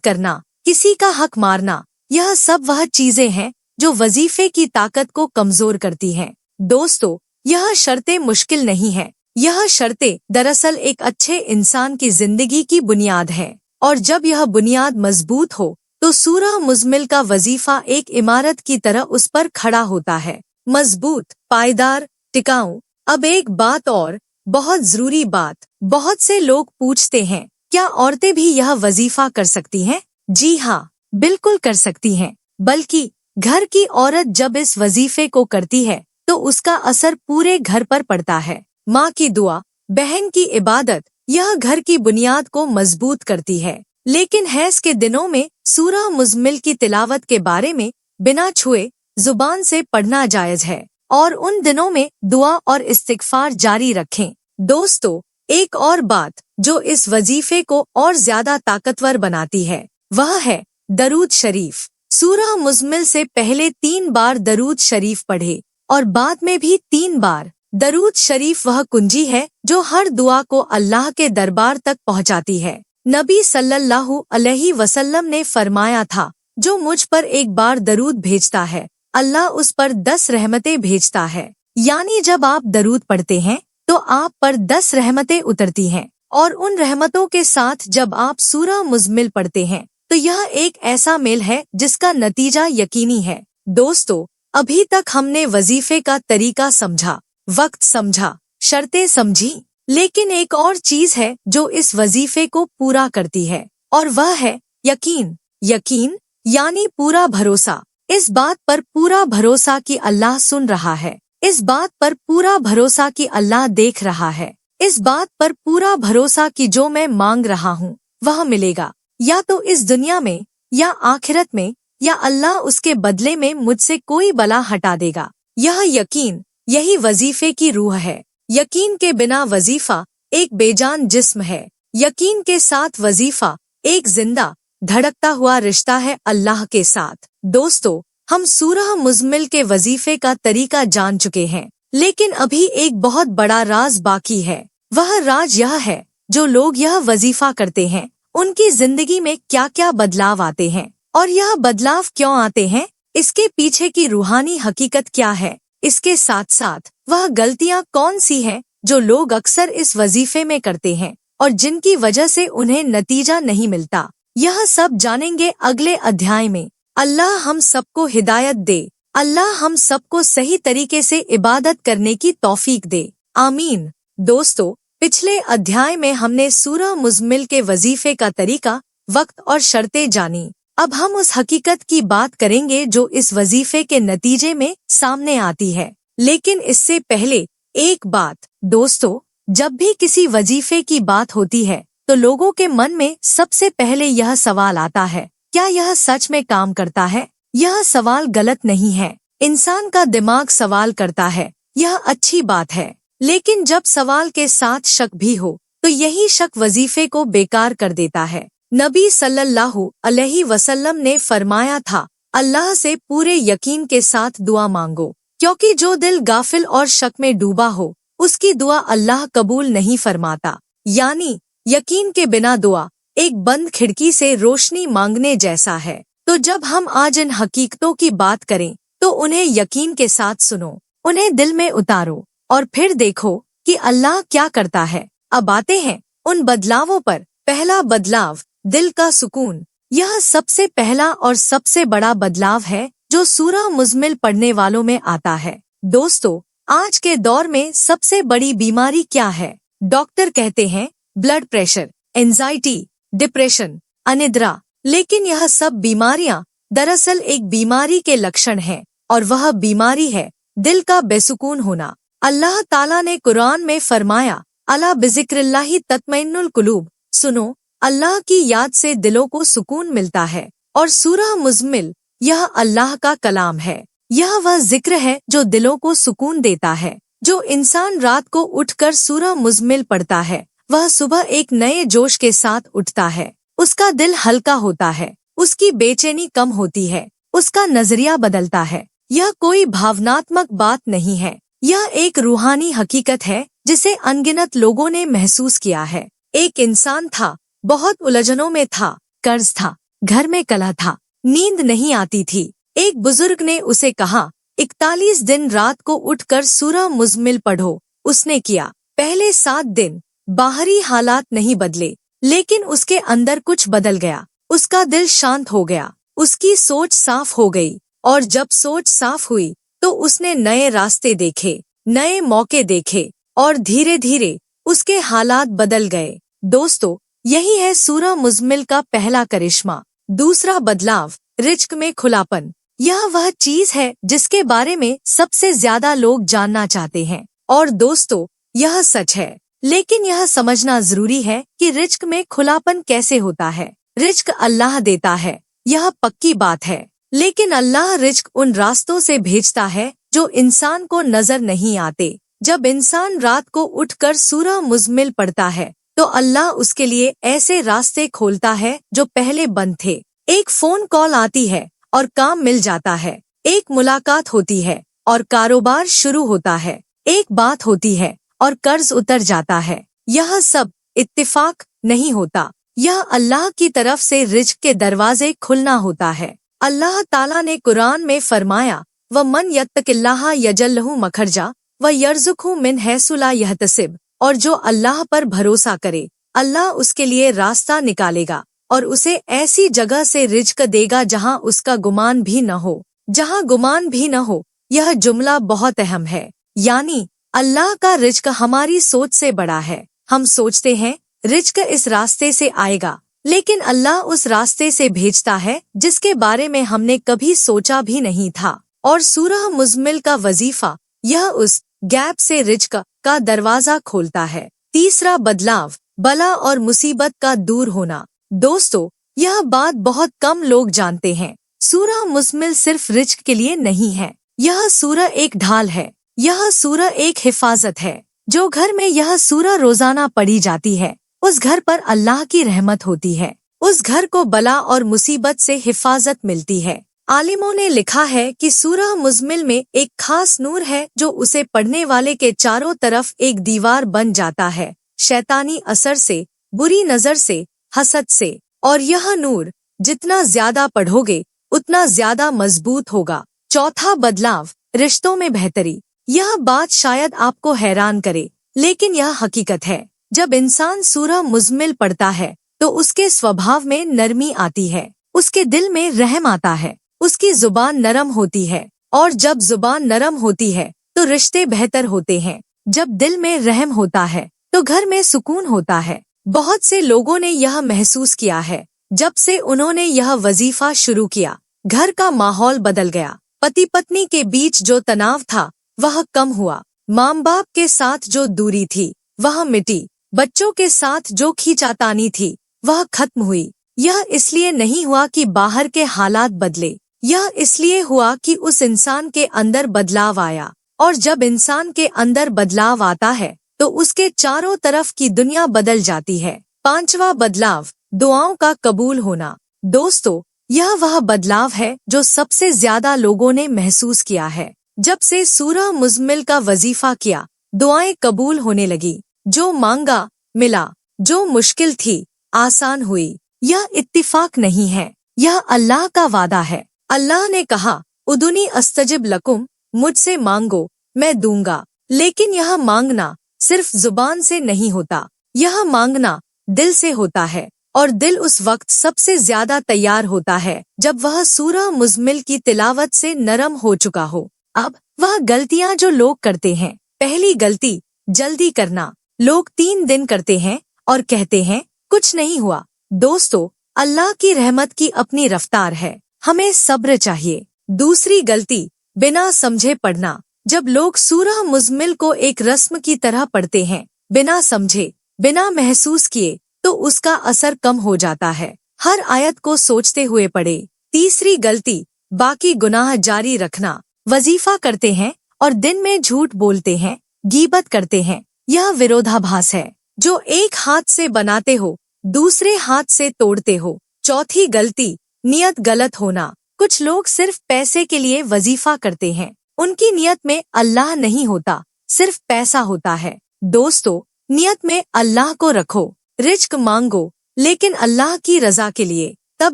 करना, किसी का हक मारना, यह सब वह चीजें हैं जो वजीफे की ताकत को कमजोर करती हैं। दोस्तों, यह शर्तें मुश्किल नहीं है। यह शर्तें दरअसल एक अच्छे इंसान की जिंदगी की बुनियाद है और जब यह बुनियाद मजबूत हो तो सूरह मुज़म्मिल का वजीफा एक इमारत की तरह उस पर खड़ा होता है, मजबूत, पायदार, टिकाऊ। अब एक बात और, बहुत जरूरी बात। बहुत से लोग पूछते हैं, क्या औरतें भी यह वजीफा कर सकती हैं? जी हाँ, बिल्कुल कर सकती हैं। बल्कि घर की औरत जब इस वजीफे को करती है तो उसका असर पूरे घर पर पड़ता है। माँ की दुआ, बहन की इबादत, यह घर की बुनियाद को मजबूत करती है। लेकिन हैज़ के दिनों में सूरह मुज़म्मिल की तिलावत के बारे में बिना छुए जुबान से पढ़ना जायज है और उन दिनों में दुआ और इस्तिग़फ़ार जारी रखें। दोस्तों, एक और बात जो इस वजीफे को और ज्यादा ताकतवर बनाती है वह है दरूद शरीफ। सूरह मुज़म्मिल से पहले 3 बार दरूद शरीफ पढ़े और बाद में भी 3 बार। दरूद शरीफ वह कुंजी है जो हर दुआ को अल्लाह के दरबार तक पहुंचाती है। नबी सल्लल्लाहु अलैहि वसल्लम ने फरमाया था, जो मुझ पर एक बार दरूद भेजता है अल्लाह उस पर 10 रहमतें भेजता है। यानी जब आप दरूद पढ़ते हैं तो आप पर 10 रहमतें उतरती हैं और उन रहमतों के साथ जब आप सूरह मुज़म्मिल पढ़ते हैं तो यह एक ऐसा मेल है जिसका नतीजा यकीनी है। दोस्तों, अभी तक हमने वजीफे का तरीका समझा, वक्त समझा, शर्तें समझी, लेकिन एक और चीज है जो इस वजीफे को पूरा करती है और वह है यकीन। यकीन यानी पूरा भरोसा। इस बात पर पूरा भरोसा कि अल्लाह सुन रहा है, इस बात पर पूरा भरोसा कि अल्लाह देख रहा है, इस बात पर पूरा भरोसा कि जो मैं मांग रहा हूँ वह मिलेगा, या तो इस दुनिया में या आखिरत में, या अल्लाह उसके बदले में मुझसे कोई बला हटा देगा। यह यकीन, यही वजीफे की रूह है। यकीन के बिना वजीफा एक बेजान जिस्म है, यकीन के साथ वजीफा एक जिंदा धड़कता हुआ रिश्ता है अल्लाह के साथ। दोस्तों, हम सूरह मुज़म्मिल के वजीफे का तरीका जान चुके हैं, लेकिन अभी एक बहुत बड़ा राज बाकी है। वह राज यह है, जो लोग यह वजीफा करते हैं उनकी जिंदगी में क्या क्या बदलाव आते हैं, और यह बदलाव क्यों आते हैं, इसके पीछे की रूहानी हकीकत क्या है। इसके साथ साथ वह गलतियां कौन सी हैं जो लोग अक्सर इस वजीफे में करते हैं और जिनकी वजह से उन्हें नतीजा नहीं मिलता। यह सब जानेंगे अगले अध्याय में। अल्लाह हम सबको हिदायत दे। अल्लाह हम सबको सही तरीके से इबादत करने की तौफीक दे। आमीन। दोस्तों, पिछले अध्याय में हमने सूरह मुज़म्मिल के वजीफे का तरीका, वक्त और शर्तें जानी। अब हम उस हकीकत की बात करेंगे जो इस वजीफे के नतीजे में सामने आती है। लेकिन इससे पहले एक बात, दोस्तों, जब भी किसी वजीफे की बात होती है तो लोगों के मन में सबसे पहले यह सवाल आता है, क्या यह सच में काम करता है? यह सवाल गलत नहीं है। इंसान का दिमाग सवाल करता है, यह अच्छी बात है। लेकिन जब सवाल के साथ शक भी हो तो यही शक वजीफे को बेकार कर देता है। नबी सल्लल्लाहु अलैहि वसल्लम ने फरमाया था, अल्लाह से पूरे यकीन के साथ दुआ मांगो, क्योंकि जो दिल गाफिल और शक में डूबा हो उसकी दुआ अल्लाह कबूल नहीं फरमाता। यानी यकीन के बिना दुआ एक बंद खिड़की से रोशनी मांगने जैसा है। तो जब हम आज इन हकीकतों की बात करें तो उन्हें यकीन के साथ सुनो, उन्हें दिल में उतारो और फिर देखो कि अल्लाह क्या करता है। अब आते हैं उन बदलावों पर। पहला बदलाव, दिल का सुकून। यह सबसे पहला और सबसे बड़ा बदलाव है जो सूरह मुज़म्मिल पढ़ने वालों में आता है। दोस्तों, आज के दौर में सबसे बड़ी बीमारी क्या है? डॉक्टर कहते हैं ब्लड प्रेशर, एंजाइटी, डिप्रेशन, अनिद्रा। लेकिन यह सब बीमारियां दरअसल एक बीमारी के लक्षण हैं, और वह बीमारी है दिल का बेसुकून होना। अल्लाह ताला ने कुरान में फरमाया, अला बिज़िक्रिल्लाहि तत्मइन्नुल कुलूब। सुनो, अल्लाह की याद से दिलों को सुकून मिलता है। और सूरह मुज़म्मिल यह अल्लाह का कलाम है। यह वह जिक्र है जो दिलों को सुकून देता है। जो इंसान रात को उठकर सूरह मुज़म्मिल पढ़ता है वह सुबह एक नए जोश के साथ उठता है। उसका दिल हल्का होता है, उसकी बेचैनी कम होती है, उसका नजरिया बदलता है। यह कोई भावनात्मक बात नहीं है, यह एक रूहानी हकीकत है जिसे अनगिनत लोगों ने महसूस किया है। एक इंसान था, बहुत उलझनों में था, कर्ज था, घर में कलह था, नींद नहीं आती थी। एक बुजुर्ग ने उसे कहा, 41 दिन रात को उठकर सूरह मुज़म्मिल पढ़ो। उसने किया। पहले 7 दिन बाहरी हालात नहीं बदले, लेकिन उसके अंदर कुछ बदल गया। उसका दिल शांत हो गया, उसकी सोच साफ हो गई, और जब सोच साफ हुई तो उसने नए रास्ते देखे, नए मौके देखे, और धीरे धीरे उसके हालात बदल गए। दोस्तों, यही है सूरह मुज़म्मिल का पहला करिश्मा। दूसरा बदलाव, रिज़्क में खुलापन। यह वह चीज है जिसके बारे में सबसे ज्यादा लोग जानना चाहते हैं। और दोस्तों, यह सच है, लेकिन यह समझना जरूरी है कि रिज़्क में खुलापन कैसे होता है। रिज़्क अल्लाह देता है, यह पक्की बात है, लेकिन अल्लाह रिज़्क उन रास्तों से भेजता है जो इंसान को नजर नहीं आते। जब इंसान रात को उठकर सूरह मुज़म्मिल पढ़ता है तो अल्लाह उसके लिए ऐसे रास्ते खोलता है जो पहले बंद थे। एक फोन कॉल आती है और काम मिल जाता है। एक मुलाकात होती है और कारोबार शुरू होता है। एक बात होती है और कर्ज उतर जाता है। यह सब इत्तिफाक नहीं होता, यह अल्लाह की तरफ से रिज़्क के दरवाजे खुलना होता है। अल्लाह ताला ने कुरान में फरमाया, व मन यत्तकिल्लाह यजअल लहू मखरजा व यर्ज़ुक़हू मिन हैसु ला यहतसिब। और जो अल्लाह पर भरोसा करे, अल्लाह उसके लिए रास्ता निकालेगा और उसे ऐसी जगह से रिज़्क देगा जहां उसका गुमान भी न हो। जहां गुमान भी न हो, यह जुमला बहुत अहम है। यानी अल्लाह का रिज़्क हमारी सोच से बड़ा है। हम सोचते हैं रिज़्क इस रास्ते से आएगा, लेकिन अल्लाह उस रास्ते से भेजता है जिसके बारे में हमने कभी सोचा भी नहीं था। और सूरह मुज़म्मिल का वजीफा यह उस गैप से रिज़्क का दरवाजा खोलता है। तीसरा बदलाव, बला और मुसीबत का दूर होना। दोस्तों, यह बात बहुत कम लोग जानते हैं। सूरह मुज़म्मिल सिर्फ रिज़्क के लिए नहीं है, यह सूरह एक ढाल है, यह सूरह एक हिफाजत है। जो घर में यह सूरह रोजाना पढ़ी जाती है उस घर पर अल्लाह की रहमत होती है, उस घर को बला और मुसीबत से हिफाजत मिलती है। आलिमों ने लिखा है कि सूरह मुज़्मिल में एक खास नूर है जो उसे पढ़ने वाले के चारों तरफ एक दीवार बन जाता है, शैतानी असर से, बुरी नजर से, हसद से। और यह नूर जितना ज्यादा पढ़ोगे उतना ज्यादा मजबूत होगा। चौथा बदलाव, रिश्तों में बेहतरी। यह बात शायद आपको हैरान करे, लेकिन यह हकीकत है। जब इंसान सूरह मुज़्मिल पढ़ता है तो उसके स्वभाव में नरमी आती है, उसके दिल में रहम आता है, उसकी जुबान नरम होती है। और जब जुबान नरम होती है तो रिश्ते बेहतर होते हैं। जब दिल में रहम होता है तो घर में सुकून होता है। बहुत से लोगों ने यह महसूस किया है, जब से उन्होंने यह वजीफा शुरू किया, घर का माहौल बदल गया। पति पत्नी के बीच जो तनाव था वह कम हुआ, माँ बाप के साथ जो दूरी थी वह मिटी, बच्चों के साथ जो खींचातानी थी वह खत्म हुई। यह इसलिए नहीं हुआ कि बाहर के हालात बदले, यह इसलिए हुआ कि उस इंसान के अंदर बदलाव आया। और जब इंसान के अंदर बदलाव आता है तो उसके चारों तरफ की दुनिया बदल जाती है। पांचवा बदलाव, दुआओं का कबूल होना। दोस्तों, यह वह बदलाव है जो सबसे ज्यादा लोगों ने महसूस किया है। जब से सूरह मुज़्मिल का वजीफा किया, दुआएं कबूल होने लगी। जो मांगा मिला, जो मुश्किल थी आसान हुई। यह इत्तिफाक नहीं है, यह अल्लाह का वादा है। अल्लाह ने कहा, उदुनी अस्तजिब लकुम, मुझसे मांगो मैं दूंगा। लेकिन यह मांगना सिर्फ जुबान से नहीं होता, यह मांगना दिल से होता है। और दिल उस वक्त सबसे ज्यादा तैयार होता है जब वह सूरह मुज़्मिल की तिलावत से नरम हो चुका हो। अब वह गलतियां जो लोग करते हैं, पहली गलती जल्दी करना। लोग 3 दिन करते हैं और कहते हैं कुछ नहीं हुआ। दोस्तों, अल्लाह की रहमत की अपनी रफ्तार है, हमें सब्र चाहिए। दूसरी गलती, बिना समझे पढ़ना। जब लोग सूरह मुज़्मिल को एक रस्म की तरह पढ़ते हैं, बिना समझे, बिना महसूस किए, तो उसका असर कम हो जाता है। हर आयत को सोचते हुए पढ़े। तीसरी गलती, बाकी गुनाह जारी रखना। वजीफा करते हैं और दिन में झूठ बोलते हैं, गीबत करते हैं। यह विरोधाभास है। जो एक हाथ से बनाते हो दूसरे हाथ से तोड़ते हो। चौथी गलती, नियत गलत होना। कुछ लोग सिर्फ पैसे के लिए वजीफा करते हैं, उनकी नियत में अल्लाह नहीं होता, सिर्फ पैसा होता है। दोस्तों, नियत में अल्लाह को रखो, रिज्क मांगो, लेकिन अल्लाह की रजा के लिए, तब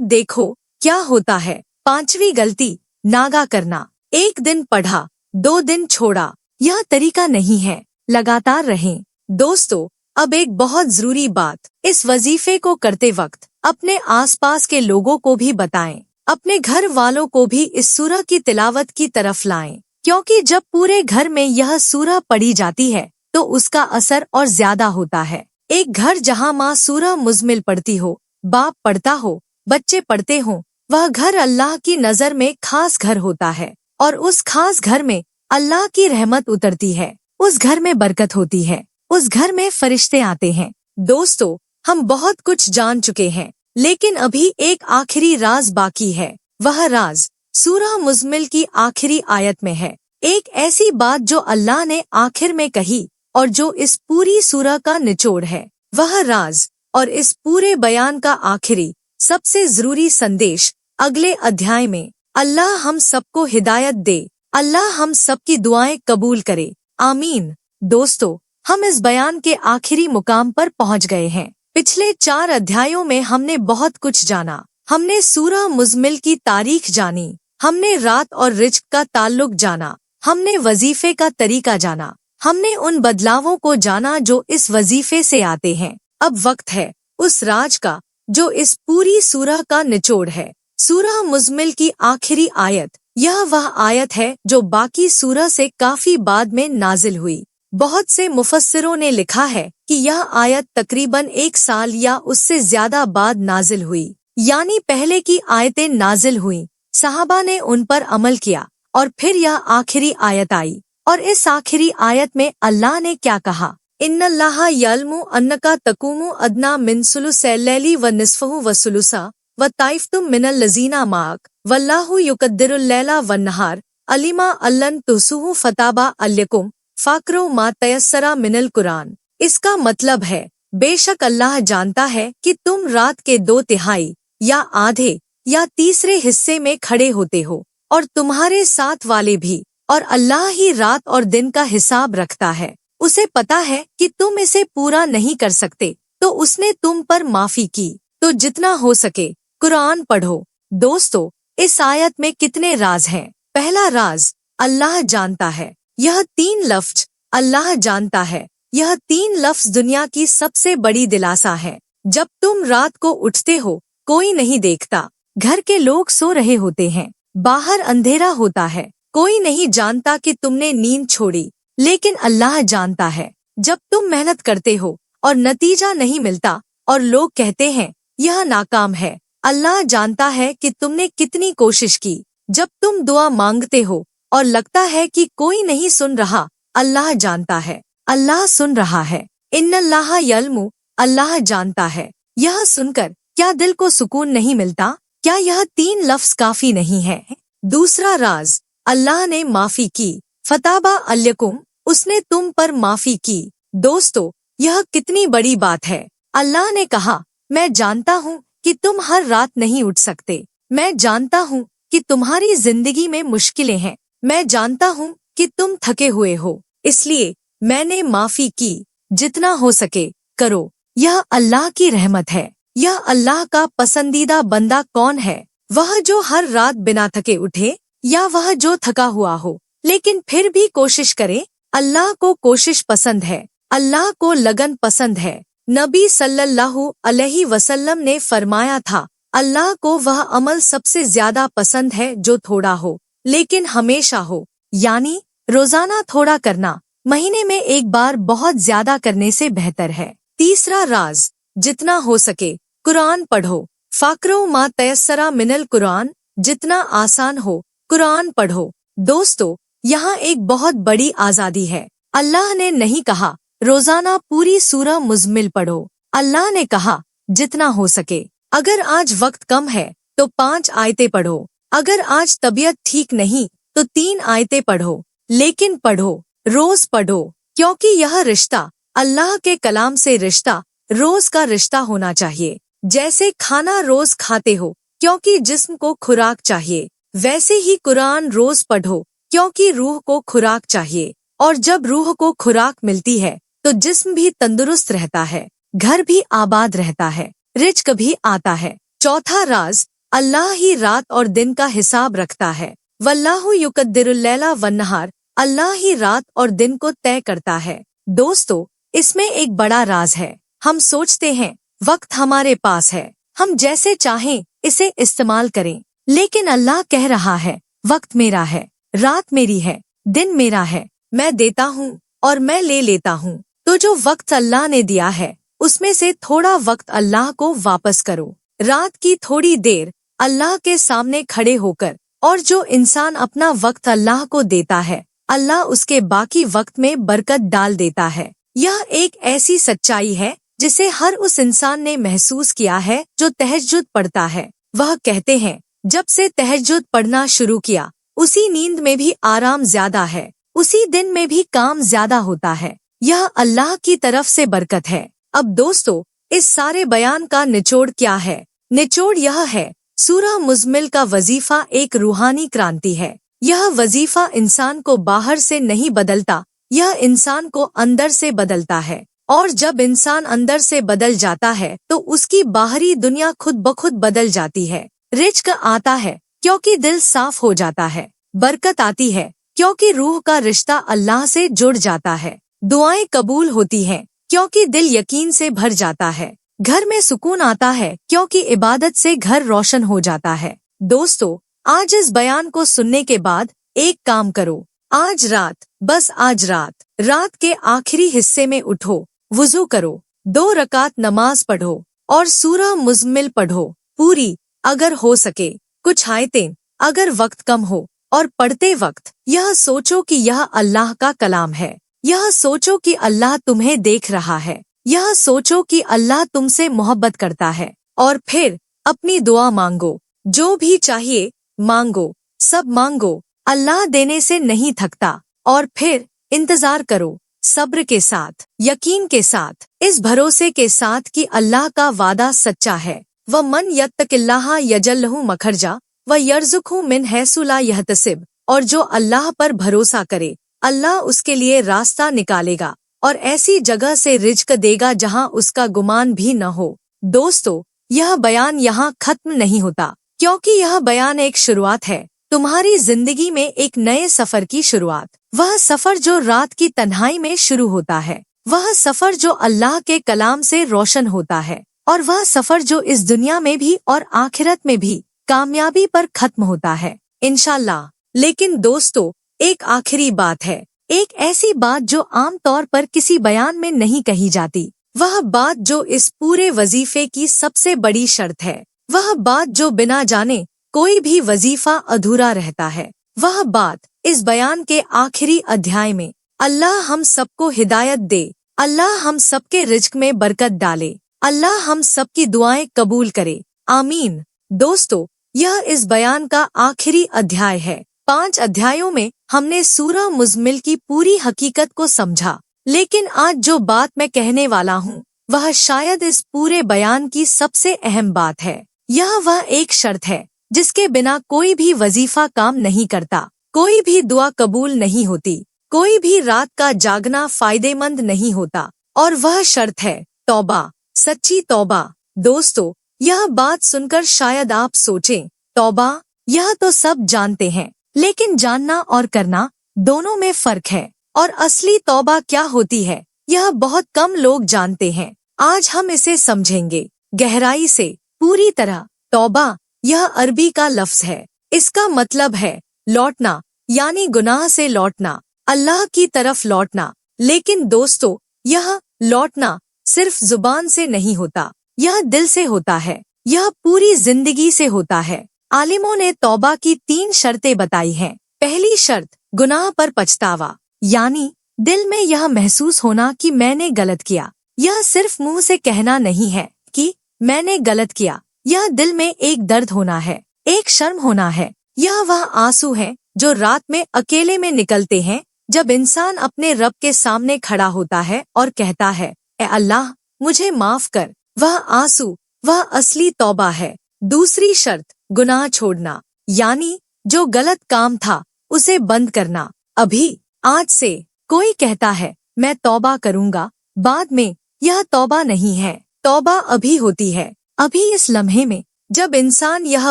देखो क्या होता है। पांचवी गलती, नागा करना। एक दिन पढ़ा, 2 दिन छोड़ा, यह तरीका नहीं है, लगातार रहें। दोस्तों, अब एक बहुत जरूरी बात, इस वजीफे को करते वक्त अपने आसपास के लोगों को भी बताएं, अपने घर वालों को भी इस सूरह की तिलावत की तरफ लाएं, क्योंकि जब पूरे घर में यह सूरह पढ़ी जाती है तो उसका असर और ज्यादा होता है। एक घर जहां माँ सूरह मुज़्मिल पढ़ती हो, बाप पढ़ता हो, बच्चे पढ़ते हो, वह घर अल्लाह की नजर में खास घर होता है। और उस खास घर में अल्लाह की रहमत उतरती है, उस घर में बरकत होती है, उस घर में फरिश्ते आते हैं। दोस्तों, हम बहुत कुछ जान चुके हैं, लेकिन अभी एक आखिरी राज बाकी है। वह राज सूरह मुज़्मिल की आखिरी आयत में है। एक ऐसी बात जो अल्लाह ने आखिर में कही और जो इस पूरी सूरह का निचोड़ है। वह राज और इस पूरे बयान का आखिरी सबसे जरूरी संदेश अगले अध्याय में। अल्लाह हम सबको हिदायत दे, अल्लाह हम सबकी दुआएं कबूल करे, आमीन। दोस्तों, हम इस बयान के आखिरी मुकाम पर पहुंच गए हैं। पिछले 4 अध्यायों में हमने बहुत कुछ जाना। हमने सूरह मुज़्मिल की तारीख जानी, हमने रात और रिज्क का ताल्लुक जाना, हमने वजीफे का तरीका जाना, हमने उन बदलावों को जाना जो इस वजीफे से आते हैं। अब वक्त है उस राज का जो इस पूरी सूरह का निचोड़ है। सूरह मुज़्मिल की आखिरी आयत, यह वह आयत है जो बाकी सूरह से काफी बाद में नाजिल हुई। बहुत से मुफस्सिरों ने लिखा है कि यह आयत तकरीबन 1 साल या उससे ज्यादा बाद नाजिल हुई, यानी पहले की आयतें नाजिल हुई, सहाबा ने उन पर अमल किया और फिर यह आखिरी आयत आई। और इस आखिरी आयत में अल्लाह ने क्या कहा, इन्नल्लाहा यअलमु अन्नका तकूमु अदना मिन सुलुसैल लैली व निस्फहु व सुलुसा व ताइफ्तुम मिनल लजीना माक वल्लाहु युकद्दिरुल लैला वन नहार अलिमा अल्लन तुसुहु फताबा अलयकुम फाकरो मा तयस्सरा मिनल कुरान। इसका मतलब है बेशक अल्लाह जानता है कि तुम रात के 2/3 या आधे या तीसरे हिस्से में खड़े होते हो और तुम्हारे साथ वाले भी, और अल्लाह ही रात और दिन का हिसाब रखता है। उसे पता है कि तुम इसे पूरा नहीं कर सकते, तो उसने तुम पर माफी की। तो जितना हो सके कुरान पढ़ो। दोस्तों, इस आयत में कितने राज हैं। पहला राज, अल्लाह जानता है। यह 3 लफ्ज अल्लाह जानता है, यह 3 लफ्ज दुनिया की सबसे बड़ी दिलासा है। जब तुम रात को उठते हो, कोई नहीं देखता, घर के लोग सो रहे होते हैं, बाहर अंधेरा होता है, कोई नहीं जानता कि तुमने नींद छोड़ी, लेकिन अल्लाह जानता है। जब तुम मेहनत करते हो और नतीजा नहीं मिलता और लोग कहते हैं यह नाकाम है, अल्लाह जानता है कि तुमने कितनी कोशिश की। जब तुम दुआ मांगते हो और लगता है कि कोई नहीं सुन रहा, अल्लाह जानता है, अल्लाह सुन रहा है। इन्नल्लाह यल्मु, अल्लाह जानता है। यह सुनकर क्या दिल को सुकून नहीं मिलता? क्या यह 3 लफ्ज काफी नहीं है? दूसरा राज, अल्लाह ने माफी की। फताबा अलैकुम, उसने तुम पर माफी की। दोस्तों, यह कितनी बड़ी बात है। अल्लाह ने कहा, मैं जानता हूँ कि तुम हर रात नहीं उठ सकते, मैं जानता हूँ कि तुम्हारी जिंदगी में मुश्किलें हैं, मैं जानता हूँ कि तुम थके हुए हो, इसलिए मैंने माफी की। जितना हो सके करो। यह अल्लाह की रहमत है। यह अल्लाह का पसंदीदा बंदा कौन है? वह जो हर रात बिना थके उठे, या वह जो थका हुआ हो लेकिन फिर भी कोशिश करे? अल्लाह को कोशिश पसंद है, अल्लाह को लगन पसंद है। नबी सल्लल्लाहु अलैहि वसल्लम ने फरमाया था, अल्लाह को वह अमल सबसे ज्यादा पसंद है जो थोड़ा हो लेकिन हमेशा हो, यानी रोजाना थोड़ा करना महीने में एक बार बहुत ज्यादा करने से बेहतर है। तीसरा राज, जितना हो सके कुरान पढ़ो। फाकरो मा तयस्सरा मिनल कुरान, जितना आसान हो कुरान पढ़ो। दोस्तों, यहाँ एक बहुत बड़ी आजादी है। अल्लाह ने नहीं कहा रोजाना पूरी सूरह मुज़म्मिल पढ़ो, अल्लाह ने कहा जितना हो सके। अगर आज वक्त कम है तो 5 आयतें पढ़ो, अगर आज तबीयत ठीक नहीं तो 3 आयतें पढ़ो, लेकिन पढ़ो, रोज पढ़ो, क्योंकि यह रिश्ता अल्लाह के कलाम से रिश्ता रोज का रिश्ता होना चाहिए। जैसे खाना रोज खाते हो क्योंकि जिस्म को खुराक चाहिए, वैसे ही कुरान रोज पढ़ो क्योंकि रूह को खुराक चाहिए, और जब रूह को खुराक मिलती है तो जिस्म भी तंदुरुस्त रहता है, घर भी आबाद रहता है, रिज्क भी आता है। चौथा राज, अल्लाह ही रात और दिन का हिसाब रखता है। वल्लाहु युकद्दिरुल लैला वन्नहार, अल्लाह ही रात और दिन को तय करता है। दोस्तों, इसमें एक बड़ा राज है। हम सोचते हैं वक्त हमारे पास है, हम जैसे चाहें इसे इस्तेमाल करें, लेकिन अल्लाह कह रहा है वक्त मेरा है, रात मेरी है, दिन मेरा है, मैं देता हूँ और मैं ले लेता हूँ। तो जो वक्त अल्लाह ने दिया है उसमें से थोड़ा वक्त अल्लाह को वापस करो। रात की थोड़ी देर अल्लाह के सामने खड़े होकर, और जो इंसान अपना वक्त अल्लाह को देता है, अल्लाह उसके बाकी वक्त में बरकत डाल देता है। यह एक ऐसी सच्चाई है जिसे हर उस इंसान ने महसूस किया है जो तहज्जुद पढ़ता है। वह कहते हैं जब से तहज्जुद पढ़ना शुरू किया, उसी नींद में भी आराम ज्यादा है, उसी दिन में भी काम ज्यादा होता है। यह अल्लाह की तरफ से बरकत है। अब दोस्तों, इस सारे बयान का निचोड़ क्या है? निचोड़ यह है, सूरह मुज़म्मिल का वजीफा एक रूहानी क्रांति है। यह वजीफा इंसान को बाहर से नहीं बदलता, यह इंसान को अंदर से बदलता है, और जब इंसान अंदर से बदल जाता है तो उसकी बाहरी दुनिया खुद ब खुद बदल जाती है। रिज्क आता है क्योंकि दिल साफ हो जाता है, बरकत आती है क्योंकि रूह का रिश्ता अल्लाह से जुड़ जाता है, दुआएं कबूल होती हैं क्योंकि दिल यकीन से भर जाता है, घर में सुकून आता है क्योंकि इबादत से घर रोशन हो जाता है। दोस्तों, आज इस बयान को सुनने के बाद एक काम करो, आज रात, बस आज रात के आखिरी हिस्से में उठो, वुजू करो, 2 रकात नमाज पढ़ो और सूरह मुज़म्मिल पढ़ो पूरी, अगर हो सके कुछ आयतें, अगर वक्त कम हो, और पढ़ते वक्त यह सोचो कि यह अल्लाह का कलाम है, यह सोचो कि अल्लाह तुम्हें देख रहा है, यह सोचो कि अल्लाह तुमसे मोहब्बत करता है, और फिर अपनी दुआ मांगो, जो भी चाहिए मांगो, सब मांगो, अल्लाह देने से नहीं थकता, और फिर इंतजार करो, सब्र के साथ, यकीन के साथ, इस भरोसे के साथ कि अल्लाह का वादा सच्चा है। व मन यत्तकिल्लाह यजल्लहु मखरजा व यर्जुकहु मिन हैसु ला यहतसिब, और जो अल्लाह पर भरोसा करे अल्लाह उसके लिए रास्ता निकालेगा और ऐसी जगह से रिज्क देगा जहां उसका गुमान भी न हो। दोस्तों, यह बयान यहाँ खत्म नहीं होता, क्योंकि यह बयान एक शुरुआत है, तुम्हारी जिंदगी में एक नए सफर की शुरुआत। वह सफर जो रात की तन्हाई में शुरू होता है, वह सफर जो अल्लाह के कलाम से रोशन होता है, और वह सफर जो इस दुनिया में भी और आखिरत में भी कामयाबी पर खत्म होता है इंशाल्लाह। लेकिन दोस्तों, एक आखिरी बात है, एक ऐसी बात जो आम तौर पर किसी बयान में नहीं कही जाती, वह बात जो इस पूरे वजीफे की सबसे बड़ी शर्त है, वह बात जो बिना जाने कोई भी वजीफा अधूरा रहता है। वह बात इस बयान के आखिरी अध्याय में, अल्लाह हम सबको हिदायत दे, अल्लाह हम सबके रिज्क में बरकत डाले, अल्लाह हम सबकी दुआएं कबूल करे, आमीन। दोस्तों, यह इस बयान का आखिरी अध्याय है। 5 अध्यायों में हमने सूरह मुज़म्मिल की पूरी हकीकत को समझा, लेकिन आज जो बात मैं कहने वाला हूँ वह शायद इस पूरे बयान की सबसे अहम बात है। यह वह एक शर्त है जिसके बिना कोई भी वजीफा काम नहीं करता, कोई भी दुआ कबूल नहीं होती, कोई भी रात का जागना फायदेमंद नहीं होता, और वह शर्त है तौबा, सच्ची तौबा। दोस्तों, यह बात सुनकर शायद आप सोचें, तौबा, यह तो सब जानते हैं, लेकिन जानना और करना दोनों में फर्क है, और असली तौबा क्या होती है यह बहुत कम लोग जानते हैं। आज हम इसे समझेंगे गहराई से, पूरी तरह। तौबा यह अरबी का लफ्ज है, इसका मतलब है लौटना, यानी गुनाह से लौटना, अल्लाह की तरफ लौटना। लेकिन दोस्तों, यह लौटना सिर्फ जुबान से नहीं होता, यह दिल से होता है, यह पूरी जिंदगी से होता है। आलिमों ने तौबा की 3 शर्तें बताई हैं। पहली शर्त, गुनाह पर पछतावा, यानी दिल में यह महसूस होना कि मैंने गलत किया। यह सिर्फ मुंह से कहना नहीं है कि मैंने गलत किया, यह दिल में एक दर्द होना है, एक शर्म होना है। यह वह आंसू है जो रात में अकेले में निकलते हैं जब इंसान अपने रब के सामने खड़ा होता है और कहता है, ए अल्लाह मुझे माफ कर। वह आंसू, वह असली तौबा है। दूसरी शर्त, गुनाह छोड़ना, यानी जो गलत काम था उसे बंद करना। अभी, आज से कोई कहता है मैं तौबा करूंगा, बाद में, यह तौबा नहीं है। तौबा अभी होती है, अभी इस लम्हे में। जब इंसान यह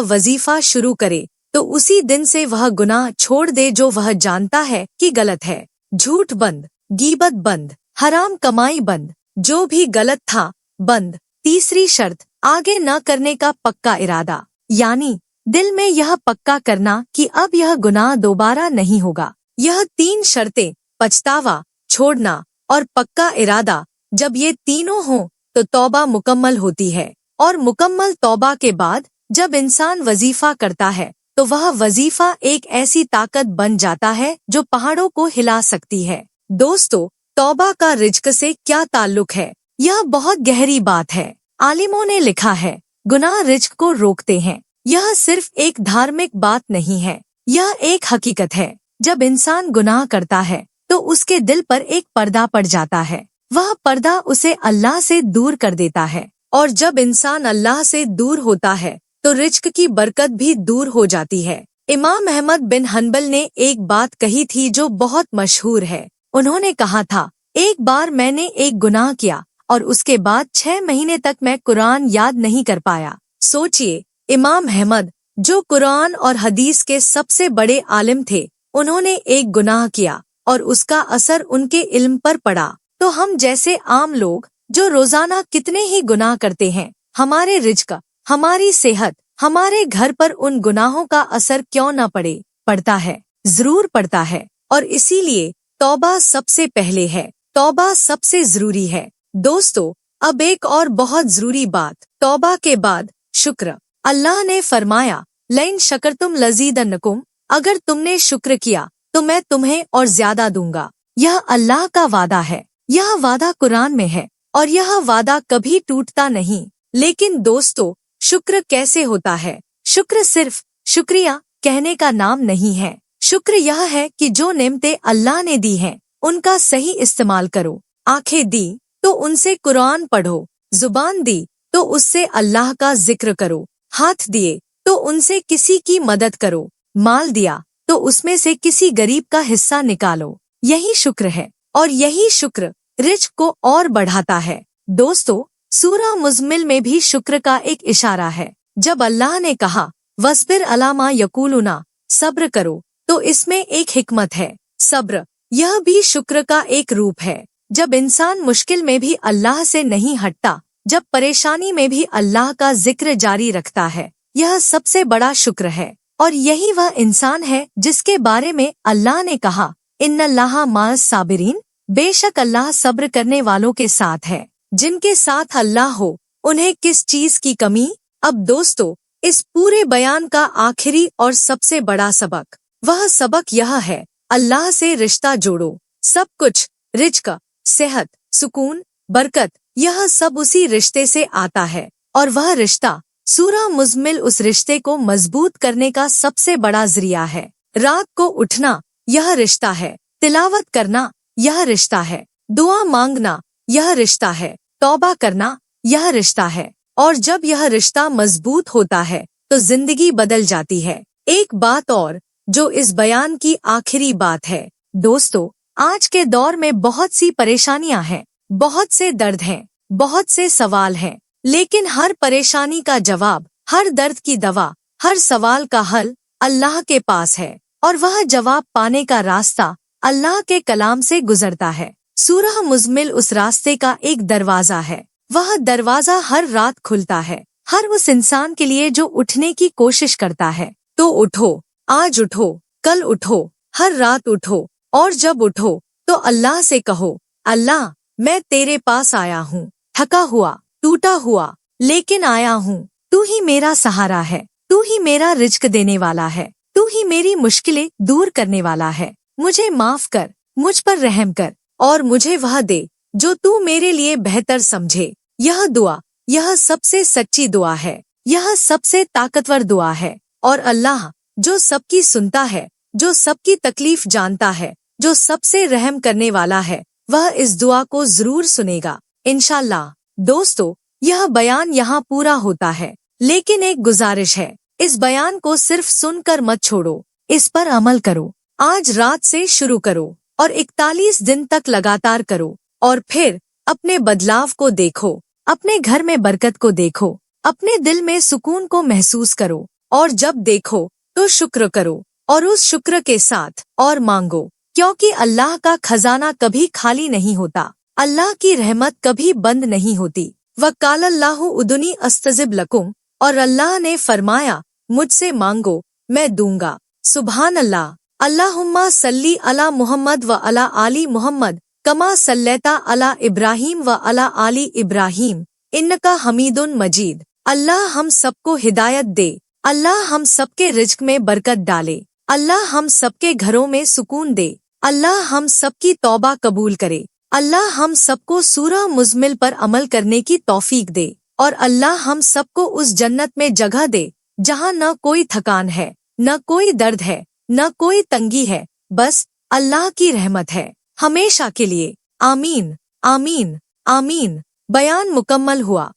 वजीफा शुरू करे तो उसी दिन से वह गुनाह छोड़ दे जो वह जानता है कि गलत है। झूठ बंद, गीबत बंद, हराम कमाई बंद, जो भी गलत था बंद। तीसरी शर्त, आगे न करने का पक्का इरादा, यानी दिल में यह पक्का करना कि अब यह गुनाह दोबारा नहीं होगा। यह 3 शर्तें, पछतावा, छोड़ना और पक्का इरादा, जब ये तीनों हों तो तौबा मुकम्मल होती है। और मुकम्मल तौबा के बाद जब इंसान वजीफा करता है तो वह वजीफा एक ऐसी ताकत बन जाता है जो पहाड़ों को हिला सकती है। दोस्तों, तौबा का रिज्क से क्या ताल्लुक है? यह बहुत गहरी बात है। आलिमों ने लिखा है, गुनाह रिज्क को रोकते हैं। यह सिर्फ एक धार्मिक बात नहीं है, यह एक हकीकत है। जब इंसान गुनाह करता है तो उसके दिल पर एक पर्दा पड़ जाता है, वह पर्दा उसे अल्लाह से दूर कर देता है। और जब इंसान अल्लाह से दूर होता है तो रिज्क की बरकत भी दूर हो जाती है। इमाम अहमद बिन हंबल ने एक बात कही थी जो बहुत मशहूर है। उन्होंने कहा था, एक बार मैंने एक गुनाह किया और उसके बाद 6 महीने तक मैं कुरान याद नहीं कर पाया। सोचिए, इमाम अहमद जो कुरान और हदीस के सबसे बड़े आलिम थे, उन्होंने एक गुनाह किया और उसका असर उनके इल्म पर पड़ा। तो हम जैसे आम लोग जो रोजाना कितने ही गुनाह करते हैं, हमारे रिज्क, हमारी सेहत, हमारे घर पर उन गुनाहों का असर क्यों न पड़े? पड़ता है, जरूर पड़ता है। और इसीलिए तौबा सबसे पहले है, तौबा सबसे जरूरी है। दोस्तों, अब एक और बहुत जरूरी बात, तौबा के बाद शुक्र। अल्लाह ने फरमाया, लइन शकरतुम लजीदन्नकुम, अगर तुमने शुक्र किया तो मैं तुम्हें और ज्यादा दूंगा। यह अल्लाह का वादा है, यह वादा कुरान में है और यह वादा कभी टूटता नहीं। लेकिन दोस्तों, शुक्र कैसे होता है? शुक्र सिर्फ शुक्रिया कहने का नाम नहीं है। शुक्र यह है कि जो नेमतें अल्लाह ने दी हैं उनका सही इस्तेमाल करो। आंखें दी तो उनसे कुरान पढ़ो, जुबान दी तो उससे अल्लाह का जिक्र करो, हाथ दिए तो उनसे किसी की मदद करो, माल दिया तो उसमें से किसी गरीब का हिस्सा निकालो। यही शुक्र है और यही शुक्र रिज्क को और बढ़ाता है। दोस्तों, सूरह मुज़्मिल में भी शुक्र का एक इशारा है। जब अल्लाह ने कहा वस्बिर अला मा यकूलुना, सब्र करो, तो इसमें एक हिकमत है। सब्र यह भी शुक्र का एक रूप है। जब इंसान मुश्किल में भी अल्लाह से नहीं हटता, जब परेशानी में भी अल्लाह का जिक्र जारी रखता है, यह सबसे बड़ा शुक्र है। और यही वह इंसान है जिसके बारे में अल्लाह ने कहा इन्नल्लाहा माअस साबिरीन, बेशक अल्लाह सब्र करने वालों के साथ है। जिनके साथ अल्लाह हो उन्हें किस चीज की कमी। अब दोस्तों, इस पूरे बयान का आखिरी और सबसे बड़ा सबक, वह सबक यह है, अल्लाह से रिश्ता जोड़ो। सब कुछ, रिज्क, सेहत, सुकून, बरकत, यह सब उसी रिश्ते से आता है। और वह रिश्ता, सूरह मुज़्मिल उस रिश्ते को मजबूत करने का सबसे बड़ा जरिया है। रात को उठना, यह रिश्ता है। तिलावत करना, यह रिश्ता है। दुआ मांगना, यह रिश्ता है। तौबा करना, यह रिश्ता है। और जब यह रिश्ता मजबूत होता है तो जिंदगी बदल जाती है। एक बात और जो इस बयान की आखिरी बात है, दोस्तों, आज के दौर में बहुत सी परेशानियां हैं, बहुत से दर्द हैं, बहुत से सवाल हैं, लेकिन हर परेशानी का जवाब, हर दर्द की दवा, हर सवाल का हल अल्लाह के पास है। और वह जवाब पाने का रास्ता अल्लाह के कलाम से गुजरता है। सूरह मुज़्मिल उस रास्ते का एक दरवाजा है। वह दरवाजा हर रात खुलता है, हर उस इंसान के लिए जो उठने की कोशिश करता है। तो उठो, आज उठो, कल उठो, हर रात उठो। और जब उठो तो अल्लाह से कहो, अल्लाह, मैं तेरे पास आया हूँ, थका हुआ, टूटा हुआ, लेकिन आया हूँ। तू ही मेरा सहारा है, तू ही मेरा रिज्क देने वाला है, तू ही मेरी मुश्किलें दूर करने वाला है। मुझे माफ कर, मुझ पर रहम कर और मुझे वह दे जो तू मेरे लिए बेहतर समझे। यह दुआ, यह सबसे सच्ची दुआ है, यह सबसे ताकतवर दुआ है। और अल्लाह जो सबकी सुनता है, जो सबकी तकलीफ जानता है, जो सबसे रहम करने वाला है, वह इस दुआ को जरूर सुनेगा इंशाल्लाह। दोस्तों, यह बयान यहाँ पूरा होता है, लेकिन एक गुजारिश है, इस बयान को सिर्फ सुनकर मत छोड़ो, इस पर अमल करो। आज रात से शुरू करो और 41 दिन तक लगातार करो और फिर अपने बदलाव को देखो, अपने घर में बरकत को देखो, अपने दिल में सुकून को महसूस करो। और जब देखो तो शुक्र करो और उस शुक्र के साथ और मांगो, क्योंकि अल्लाह का खजाना कभी खाली नहीं होता, अल्लाह की रहमत कभी बंद नहीं होती। वक़ालल्लाहु उदुनी अस्तजिब लकुम, और अल्लाह ने फरमाया, मुझसे मांगो मैं दूंगा। सुभान अल्लाह। अल्लाहुम्मा सल्ली अला मुहम्मद व अला आली मुहम्मद कमा सल्लैता अला इब्राहीम व अला आली इब्राहीम इन्नका हमीदुन मजीद। अल्लाह हम सबको हिदायत दे, अल्लाह हम सबके रिज्क में बरकत डाले, अल्लाह हम सबके घरों में सुकून दे, अल्लाह हम सबकी तौबा कबूल करे, अल्लाह हम सबको सूरह मुज़्मिल पर अमल करने की तौफीक दे, और अल्लाह हम सबको उस जन्नत में जगह दे जहाँ न कोई थकान है, न कोई दर्द है, न कोई तंगी है, बस अल्लाह की रहमत है हमेशा के लिए। आमीन, आमीन, आमीन। बयान मुकम्मल हुआ।